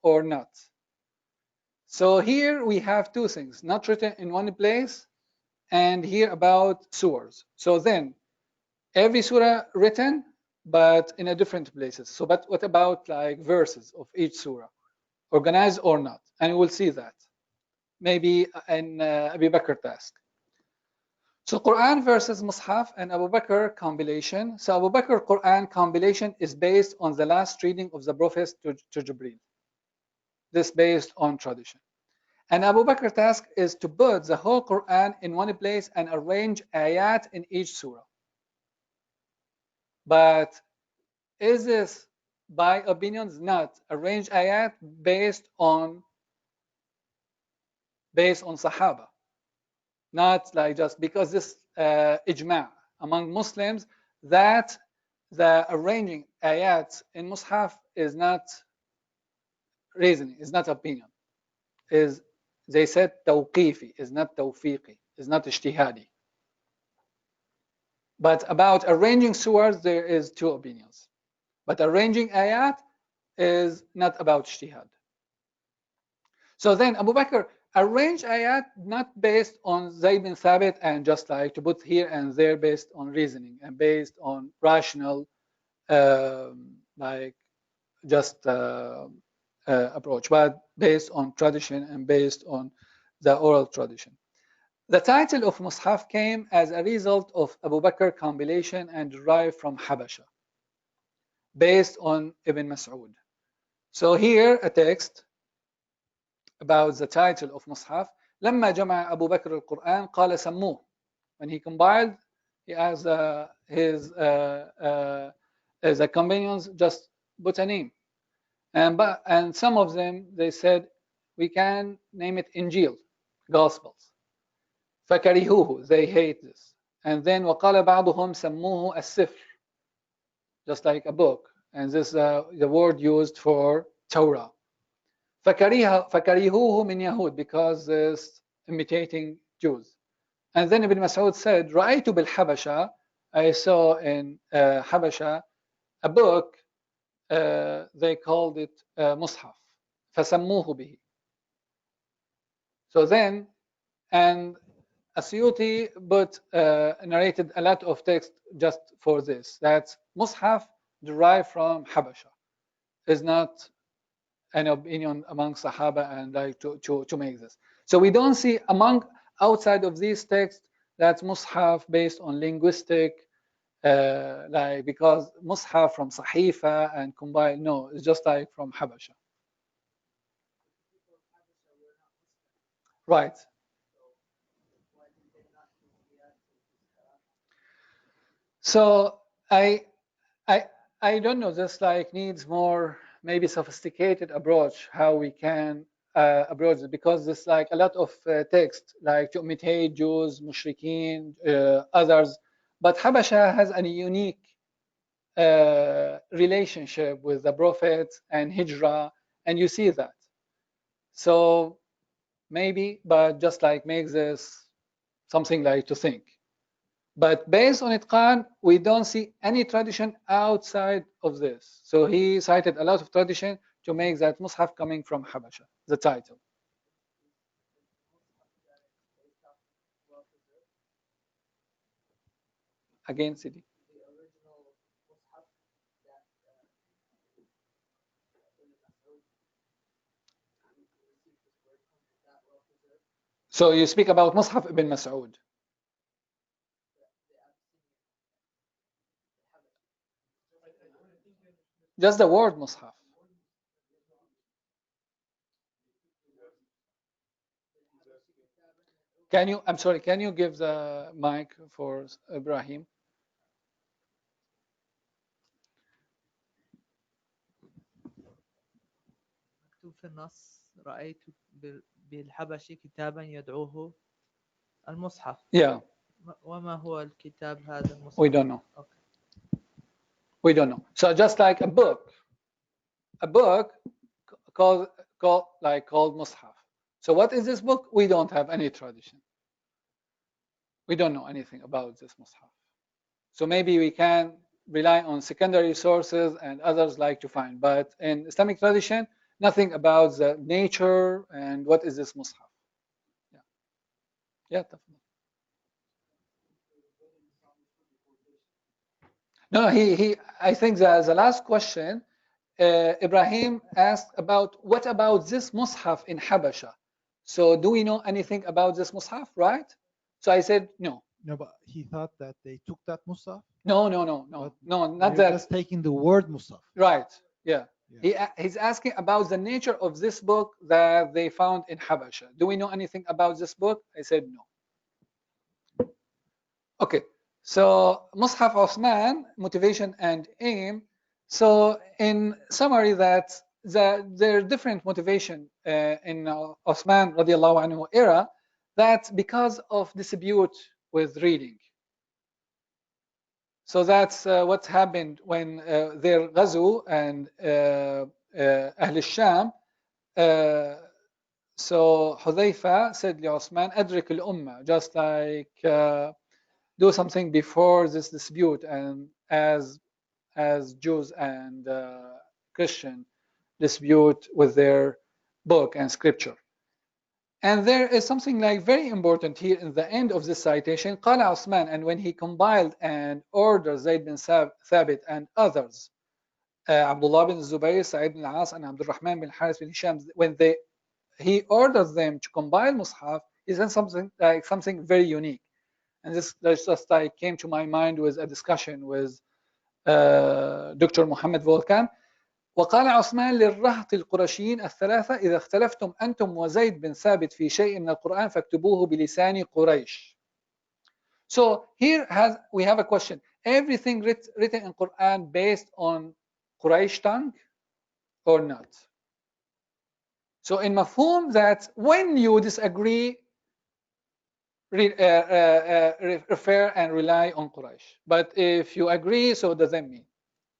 or not. So here we have two things, not written in one place, and here about surahs. So then every surah written but in a different places. So but what about verses of each surah, organized or not? And we'll see that maybe in Abu Bakr task. So Quran versus Mushaf and Abu Bakr compilation. So Abu Bakr Quran compilation is based on the last reading of the Prophet to Jibril. This based on tradition. And Abu Bakr task is to put the whole Quran in one place and arrange ayat in each surah. But is this by opinions? Not. Arrange ayat based on Sahaba. Not just because this ijma' among Muslims that the arranging ayat in Mushaf is not reasoning, is not opinion. They said tawqifi, is not tawfiqi, is not ijtihadi. But about arranging surahs, there is two opinions. But arranging ayat is not about ijtihad. So then Abu Bakr arranged ayat not based on Zayd bin Thabit and just to put here and there based on reasoning and based on rational approach, but based on tradition and based on the oral tradition. The title of Mushaf came as a result of Abu Bakr compilation and derived from Habasha, based on Ibn Mas'ud. So here a text about the title of Mushaf. لما جمع أبو بكر القرآن قال سموه. When he compiled He has his the companions just put a name, and some of them they said we can name it Injil, Gospels. فكرهوه, they hate this. And then وقال بعضهم سموه السفر, just like a book. And this is the word used for Torah. فكرهوه من يهود, because it's imitating Jews. And then Ibn Mas'ud said, رأيت بالحبشة, I saw in Habasha a book, they called it Mushaf. فسموه به. So then, and Asyuti but narrated a lot of text just for this. That Mushaf derived from Habasha. Is not an opinion among Sahaba and like to make this. So we don't see among outside of these texts that Mushaf based on linguistic, like because Mushaf from Sahifa and combined. No, it's just like from Habasha. Right. So I don't know. This like needs more maybe sophisticated approach how we can approach it, because there's like a lot of text like to imitate Jews, Mushrikeen, others. But Habasha has a unique relationship with the Prophet and Hijrah, and you see that. So maybe, but just like makes this something like to think. But based on Itqan, we don't see any tradition outside of this. So he cited a lot of tradition to make that Mus'haf coming from Habasha, the title. Again, Sidi. So you speak about Mus'haf ibn Mas'ud. Just the word Mus'haf. Can you, I'm sorry, can you give the mic for Ibrahim? مكتوب في النص رأيت بالحبشي كتابا يدعوه المصحف. Yeah. وما هو الكتاب هذا المصحف? We don't know. Okay. We don't know. So just like a book called Mushaf. So what is this book? We don't have any tradition. We don't know anything about this Mushaf. So maybe we can rely on secondary sources and others like to find. But in Islamic tradition, nothing about the nature and what is this Mushaf. Yeah. Yeah. No, I think the last question, Ibrahim asked about what about this Mushaf in Habasha? So do we know anything about this Mushaf, right? So I said no. No, but he thought that they took that Mushaf. No, not that. Just taking the word Mushaf. Right. Yeah. He's asking about the nature of this book that they found in Habasha. Do we know anything about this book? I said no. Okay. So Mushaf Uthmān, motivation and aim. So in summary, that there are different motivation in Uthmān radiallahu anhu era, that because of dispute with reading. So that's what happened when their Ghazu and Ahl al-Sham. So Hudhayfa said to Uthman, Adrik al-Umma, just like do something before this dispute, and as Jews and Christian dispute with their book and scripture. And there is something like very important here in the end of this citation. قال Uthman, and when he compiled and ordered Zayd bin Thabit and others, Abdullah bin Zubayr, Sa'id bin al-As, and Abdul Rahman bin Harith bin Hisham, when he orders them to compile Mushaf, he said something very unique. And this just like came to my mind with a discussion with Dr. Muhammad Volkan. وقال عثمان للرهط القرشيين الثلاثة إذا اختلفتم أنتم وزيد بن ثابت في شيء من القرآن فاكتبوه بلسان قريش. So here we have a question. Everything written in Quran based on Quraysh tongue or not? So in mafhum that when you disagree, refer and rely on Quraysh. But if you agree, so doesn't mean.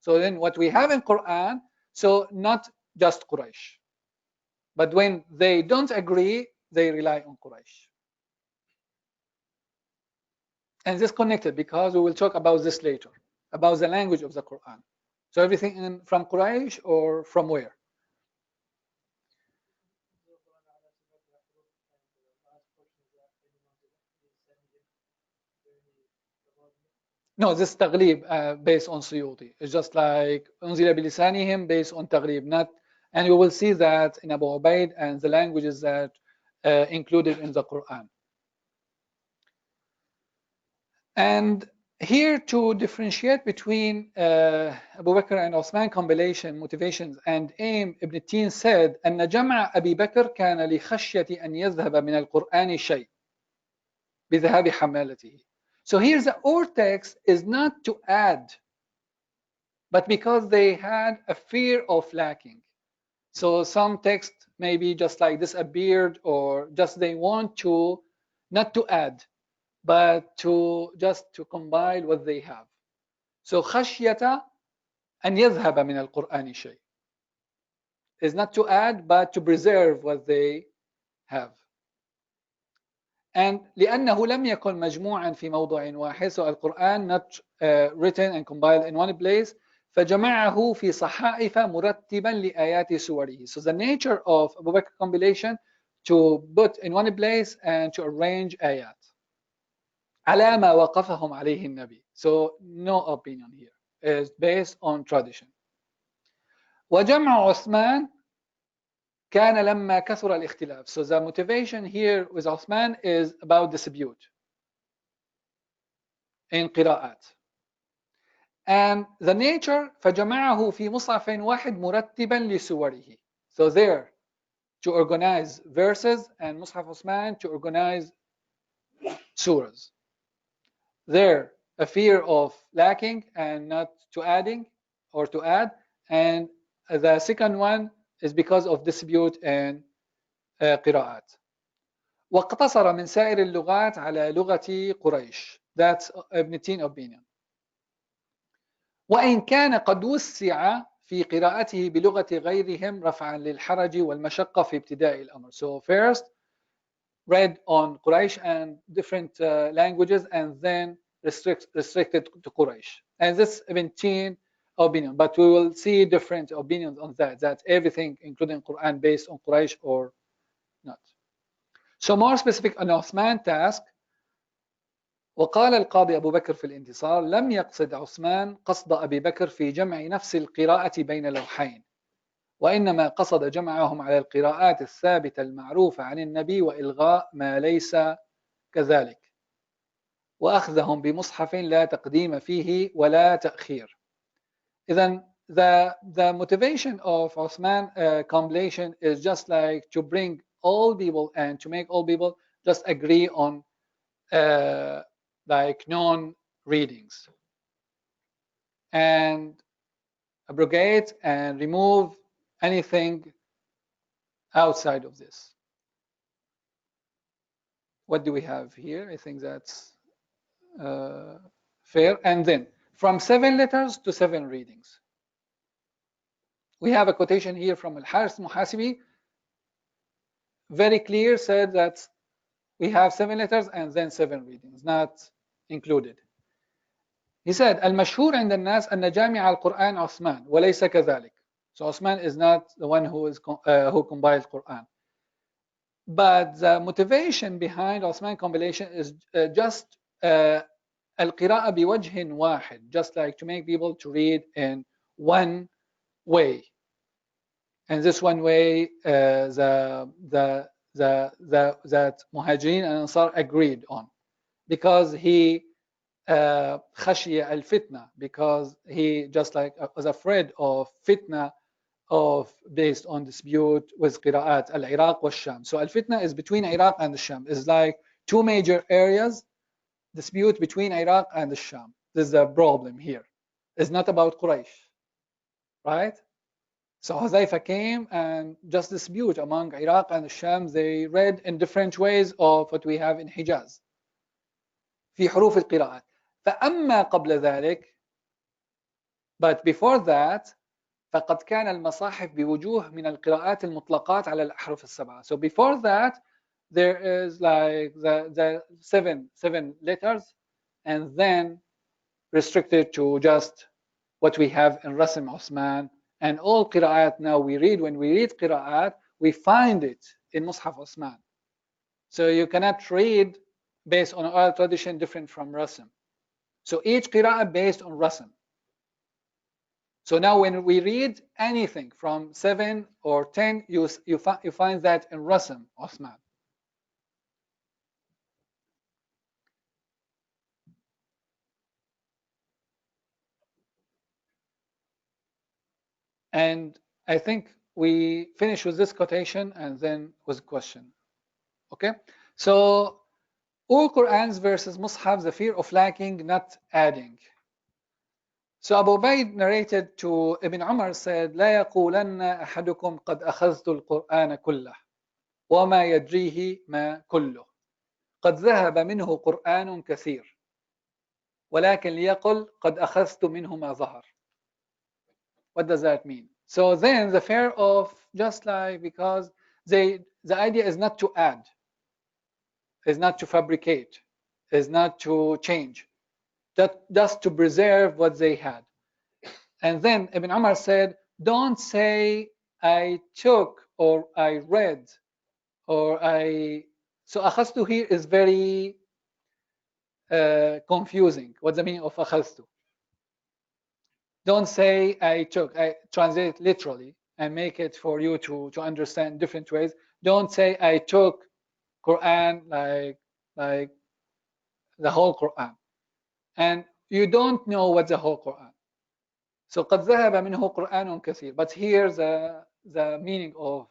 So then what we have in Quran, so not just Quraysh. But when they don't agree, they rely on Quraysh. And this connected because we will talk about this later, about the language of the Quran. So everything from Quraysh or from where? No, this تغليب based on Suyuti. It's just like أنزل بلسانهم based on تغليب, not, and we will see that in Abu Ubaid and the languages that included in the Quran. And here to differentiate between Abu Bakr and Uthman compilation, motivations and aim, Ibn Tin said أن جمع أبي بكر كان لخشية أن يذهب من القرآن شيء بذهاب حمالته. So here the text is not to add, but because they had a fear of lacking. So some text maybe just like disappeared, or just they want to not to add, but to just to combine what they have. So خشية أن يذهب من القرآن شيء is not to add, but to preserve what they have. And لأنه لم يكن مجموعا في موضوع واحد, so القرآن not written and compiled in one place, فجمعه في صحائف مرتبا لآيات سوره. So the nature of Abu Bakr compilation to put in one place and to arrange ayat. على ما وقفهم عليه النبي. So no opinion here. Is based on tradition. وجمع عثمان كان لما كثر الاختلاف. So the motivation here with Uthman is about dispute in قراءات. And the nature فجمعه في مصحف واحد مرتبا لسوره. So there to organize verses, and Mushaf Uthman to organize surahs. There a fear of lacking and not to adding or to add, and the second one is because of dispute and قراءات. واقتصر من سائر اللغات على لغة قريش. That's Ibn Tin opinion. وإن كان قد وسع في قراءته بلغة غيرهم رفعا للحرج والمشقة في ابتداء الأمر. So first read on Quraysh and different languages, and then restricted to Quraysh. And this Ibn Tin opinion, but we will see different opinions on that everything including Quran based on Quraysh or not. So more specific on Uthman task, وقال القاضي أبو بكر في الانتصار لم يقصد عثمان قصد أبي بكر في جمع نفس القراءة بين لوحين، وإنما قصد جمعهم على القراءات الثابتة المعروفة عن النبي وإلغاء ما ليس كذلك، وأخذهم بمصحف لا تقديم فيه ولا تأخير. إذن the motivation of Uthman compilation is just like to bring all people and to make all people just agree on like known readings and abrogate and remove anything outside of this. What do we have here? I think that's fair. And then from 7 letters to 7 readings. We have a quotation here from Al-Harith Muhasibi, very clear, said that we have 7 letters and then 7 readings, not included. He said, المشهور عند الناس أن جامع القرآن عثمان وليس كذلك. So Uthman is not the one who compiled Quran. But the motivation behind Uthman compilation is just القراءة بوجه واحد, just like to make people to read in one way. And this one way that Muhajirin and Ansar agreed on, because he khashiya al-fitna, because he just like was afraid of fitna of based on dispute with qira'at al-Iraq wa Sham. So al-fitna is between Iraq and the Sham. It's like 2 major areas dispute between Iraq and the Sham. This is the problem here. It's not about Quraysh, right? So Huzaifa came and just dispute among Iraq and the Sham. They read in different ways of what we have in Hijaz في حروف القراءات. فأما قبل ذلك, but before that, فقد كان المصاحف بوجوه من القراءات المطلقات على الأحرف السبعة. So before that, there is like the seven letters, and then restricted to just what we have in Rasim Uthman. And all qira'at now we read, when we read qira'at, we find it in Mushaf Uthman. So you cannot read based on oral tradition different from Rasim. So each qira'ah based on Rasim. So now when we read anything from 7 or 10, you find that in Rasim Uthman. And I think we finish with this quotation and then with a question. Okay? So all Qur'ans versus Mus'haf, the fear of lacking, not adding. So Abu Ubaid narrated to Ibn Umar said, لا يقولن أحدكم قد أخذت القرآن كله وما يدريه ما كله قد ذهب منه قرآن كثير ولكن ليقل قد أخذت منه ما ظهر. What does that mean? So then the fear of, just like, because the idea is not to add, is not to fabricate, is not to change, just to preserve what they had. And then Ibn Umar said, don't say I took or I read or I. So أخذت here is very confusing. What's the meaning of أخذت? Don't say I took. I translate literally and make it for you to understand different ways. Don't say I took Quran like the whole Quran, and you don't know what the whole Quran. So قد ذهب منه قرآن كثير. But here's the meaning of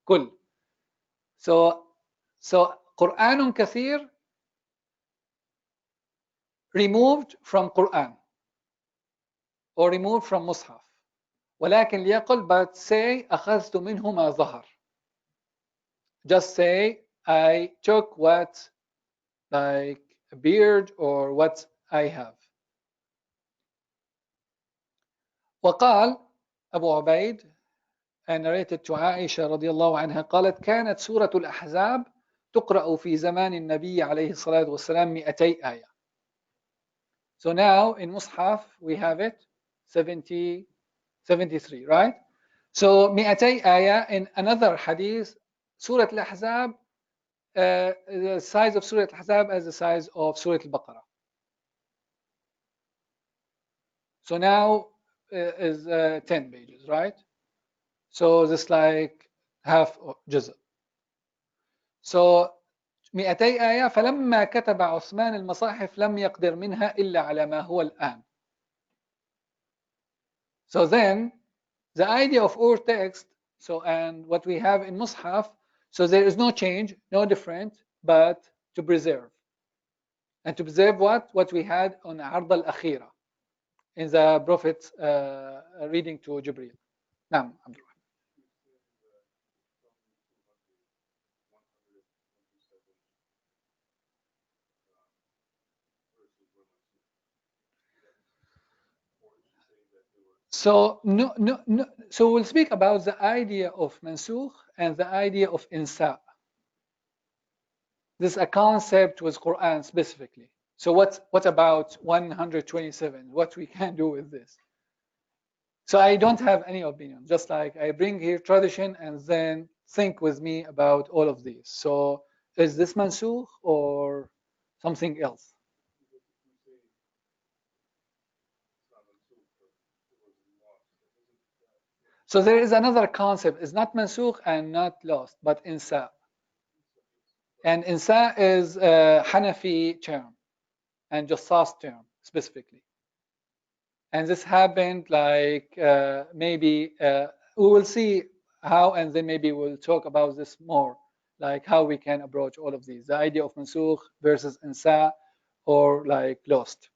كل. So قرآن كثير removed from Quran or removed from Mushaf. ولكن ليقل, but say أخذت منه ما ظهر. Just say I took what like appeared or what I have. وقال أبو عبيد and narrated to عائشة رضي الله عنها قالت كانت سورة الأحزاب تقرأ في زمان النبي عليه الصلاة والسلام 200 آية. So now in Mushaf we have it 73, right? So 200 آية. In another hadith, Surah Al-Ahzab, the size of Surah Al-Ahzab as the size of Surah Al-Baqarah. So now is 10 pages, right? So this like half جزء. So 200 آية. فلما كتب عثمان المصاحف لم يقدر منها إلا على ما هو الآن. So then the idea of our text, so and what we have in Mushaf, so there is no change, no different, but to preserve. And to preserve what we had on Ard al-Akhira in the Prophet reading to Jibreel. نعم عبد الرحمن. So no. So we'll speak about the idea of mansukh and the idea of insa. This is a concept with Quran specifically. So what about 127? What we can do with this? So I don't have any opinion. Just like I bring here tradition and then think with me about all of these. So is this mansukh or something else? So there is another concept. It's not mansukh and not lost, but insa. And insa is a Hanafi term and Jassas term specifically. And this happened like maybe we will see how, and then maybe we'll talk about this more, like how we can approach all of these. The idea of mansukh versus insa, or like lost.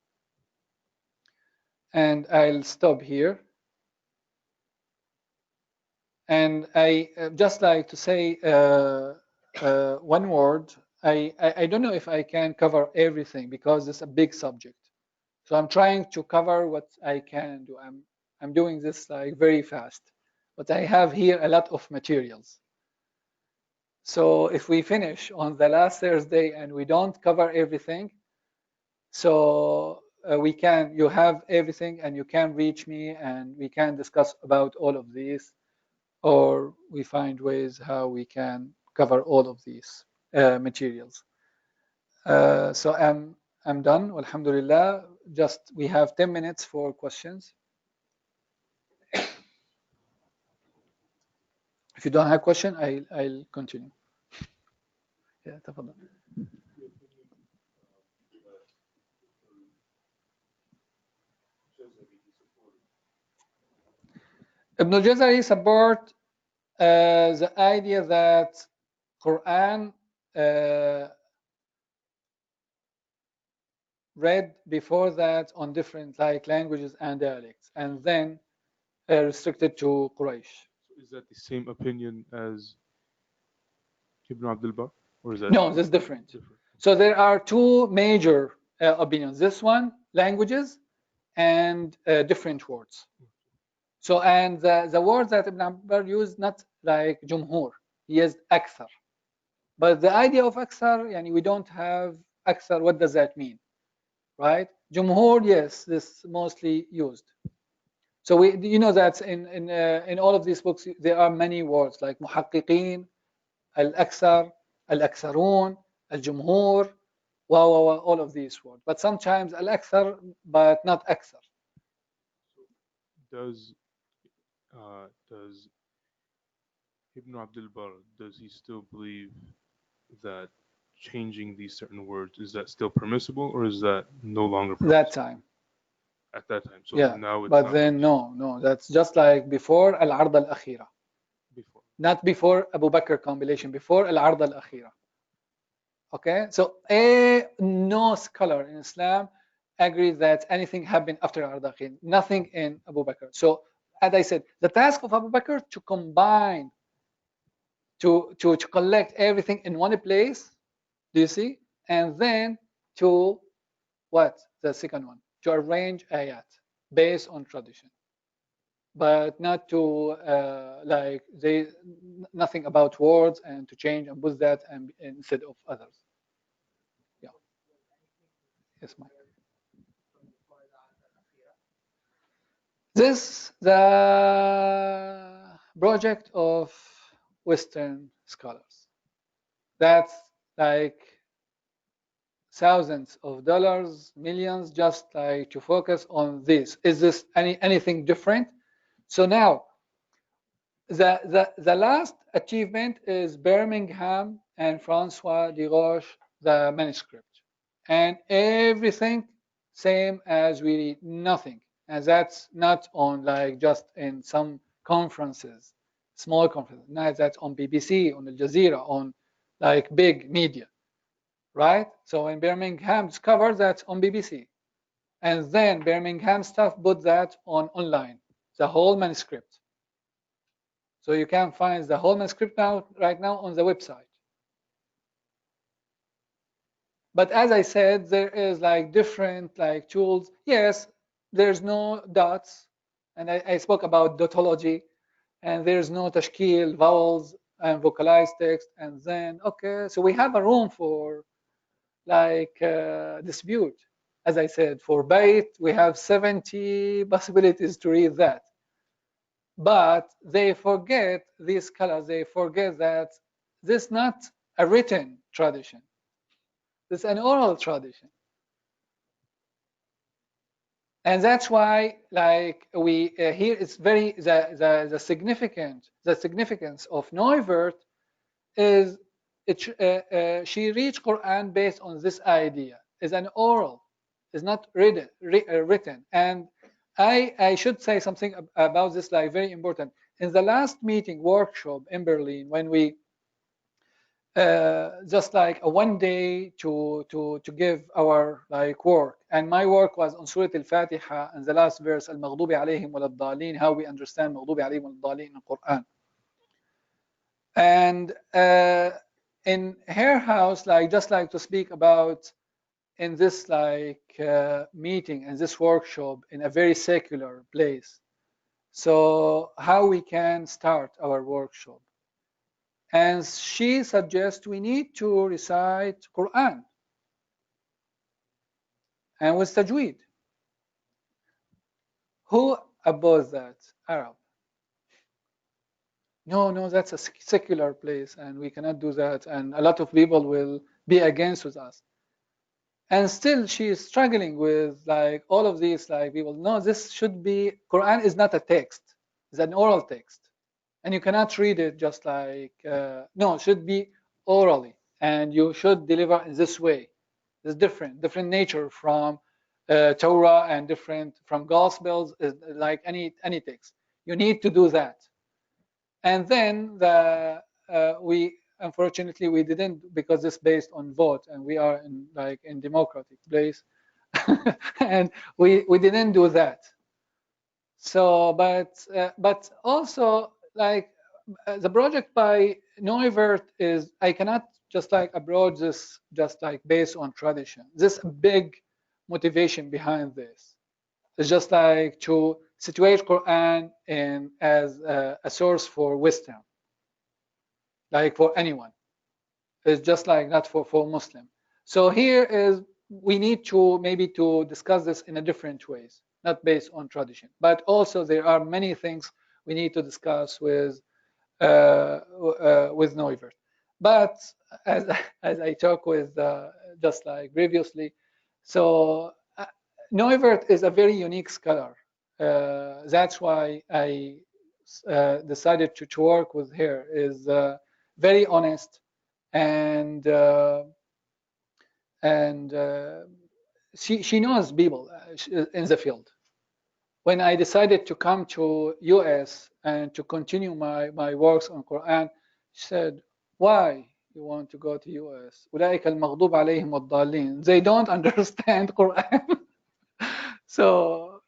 And I'll stop here. And I just like to say one word. I don't know if I can cover everything because it's a big subject. So I'm trying to cover what I can do. I'm doing this like very fast, but I have here a lot of materials. So if we finish on the last Thursday and we don't cover everything, so you have everything and you can reach me and we can discuss about all of these, or we find ways how we can cover all of these materials. So I'm done. Alhamdulillah. Just we have 10 minutes for questions. If you don't have question, I'll continue. Yeah, تفضل. Ibn al-Jazari support the idea that Qur'an read before that on different like languages and dialects, and then restricted to Quraysh. So is that the same opinion as Ibn Abdul Bar, or is that no? That's different. So there are two major opinions. This one, languages, and different words. So and the word that Ibn Abdul used, not like Jumhur, he used akthar. But the idea of akthar, yani we don't have akthar. What does that mean, right? Jumhur, yes, this mostly used. So we, you know, that in all of these books there are many words like muhaqqiqin, al-akthar, al-aktharun, al-jumhur, all of these words. But sometimes al-akthar, but not akthar. Does Ibn Abdul Bar, does he still believe that changing these certain words, is that still permissible, or is that no longer permissible? That time. At that time. So Yeah, now it's but not then permissible. no, that's just like before al-ard al-akhira. Before. Not before Abu Bakr compilation, before al-ard al-akhira. Okay, so no scholar in Islam agrees that anything happened after al-ard al-akhira. Nothing in Abu Bakr. So as I said, the task of Abu Bakr to combine, to collect everything in one place. Do you see? And then to what? The second one, to arrange ayat based on tradition, but not to like nothing about words and to change and put that and instead of others. Yeah. Yes, Mike. This the project of Western scholars. That's like thousands of dollars, millions, just like to focus on this. Is this anything different? So now, the last achievement is Birmingham and Francois de Roche, the manuscript, and everything same as we read, nothing, and that's not on like just in some conferences, small conferences. Now that's on BBC, on al-Jazira, on like big media. Right? So in Birmingham discovered that on BBC. And then Birmingham staff put that on online, the whole manuscript. So you can find the whole manuscript right now on the website. But as I said, there is like different like tools. Yes, there's no dots. And I spoke about dotology. And there's no tashkil, vowels, and vocalized text. And then, okay, so we have a room for like dispute. As I said, for Bayt, we have 70 possibilities to read that. But they forget, these scholars, they forget that this is not a written tradition. This is an oral tradition. And that's why, like we here, it's very the significance of Neuwirth is she reached Quran based on this idea. Is an oral, is not written. And I should say something about this, like very important. In the last meeting workshop in Berlin, when we just like a one day to give our like work, and my work was on Surah Al-Fatiha and the last verse, al-maghdubi alayhim wal dhalin, how we understand maghdubi alayhim wal dhalin in Quran. And in her house, like just like to speak about in this like meeting and this workshop in a very secular place. So how we can start our workshop? And she suggests we need to recite Quran and with tajweed. Who opposed that? Arab. No, that's a secular place and we cannot do that, and a lot of people will be against with us. And still she is struggling with like all of these like people. No, this should be, Quran is not a text, it's an oral text. And you cannot read it just like, no, it should be orally. And you should deliver in this way. It's different nature from Torah and different from Gospels, like any text. You need to do that. And then we, unfortunately, we didn't, because it's based on vote and we are in like in democratic place. And we didn't do that. So, but also like the project by Neuvert is, I cannot just like approach this just like based on tradition. This big motivation behind this. It's just like to situate Quran in as a source for wisdom, like for anyone. It's just like not for Muslim. So here is, we need to maybe to discuss this in a different ways, not based on tradition, but also there are many things we need to discuss with Neuvert. But as I talked with just like previously, so Neuvert is a very unique scholar. That's why I decided to work with her. Is very honest, and she knows people in the field. When I decided to come to US and to continue my works on Quran, she said, "Why you want to go to US? أولئك المغضوب عليهم والضالين." They don't understand Quran. So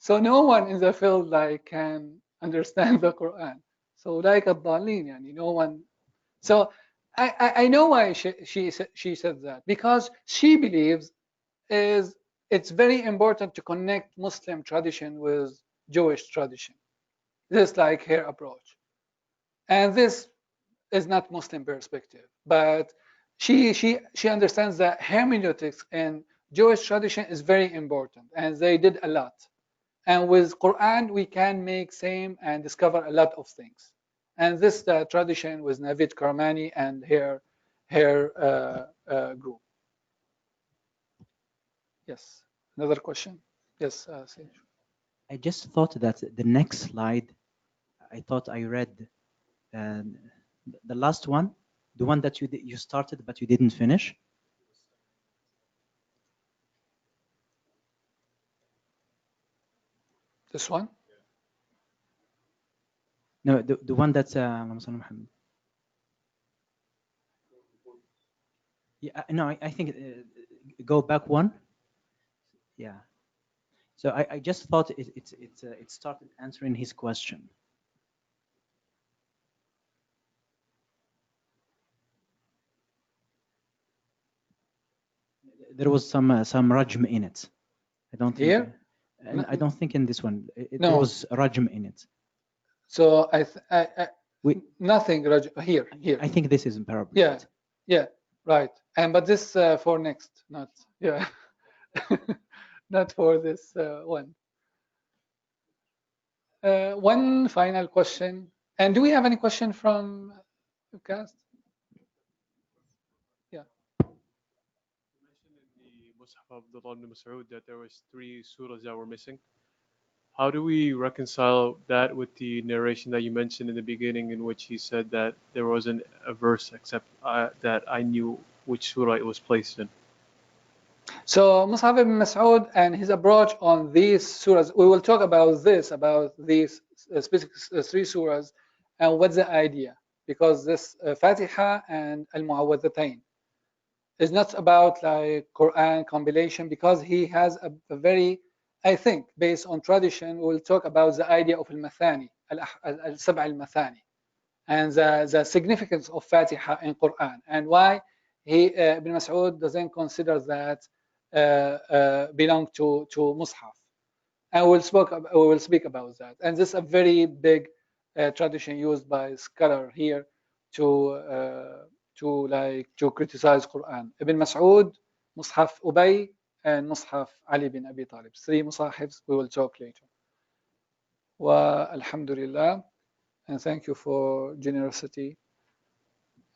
no one in the field like can understand the Quran. So like الضالين, يعني no one. So I know why she said that, because she believes it's very important to connect Muslim tradition with Jewish tradition. This is like her approach, and this is not Muslim perspective, but she understands that hermeneutics in Jewish tradition is very important, and they did a lot. And with Quran, we can make same and discover a lot of things. And this tradition with Navid Karmani and her group. Yes, another question. Yes, I just thought that the next slide, I thought I read the last one, the one that you started but you didn't finish. This one? No, the one that's yeah, no, I think go back one. Yeah. So I just thought it started answering his question. There was some rajm in it. I don't think. Here? I don't think in this one. No. There was rajm in it. So nothing here. I think this is parable. Yeah, right. And but this for next, not not for this one. One final question. And do we have any question from the cast? Yeah. You mentioned in the Mushaf of Abdullah ibn Mas'ud that there was 3 surahs that were missing. How do we reconcile that with the narration that you mentioned in the beginning, in which he said that there wasn't a verse except that I knew which surah it was placed in? So Mus'ab ibn Mas'ud and his approach on these surahs, we will talk about these specific 3 surahs and what's the idea. because this Fatiha and al-Mu'awwadhatayn is not about like Qur'an compilation, because he has a very, I think, based on tradition, we'll talk about the idea of al-Mathani, al-Sab' al-Mathani, and the significance of Fatiha in Qur'an, and why Ibn Mas'ud doesn't consider that belong to Mushaf. And we'll speak about that. And this is a very big tradition used by scholar here to criticize Quran. Ibn Mas'ud, Mushaf Ubay, and Mushaf Ali bin Abi Talib. 3 Mushafs. We will talk later. Wa alhamdulillah, and thank you for generosity.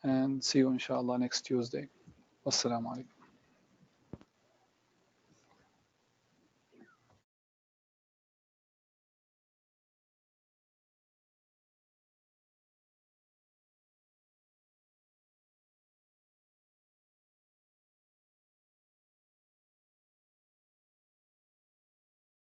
And see you inshallah next Tuesday. Wassalamu alaikum.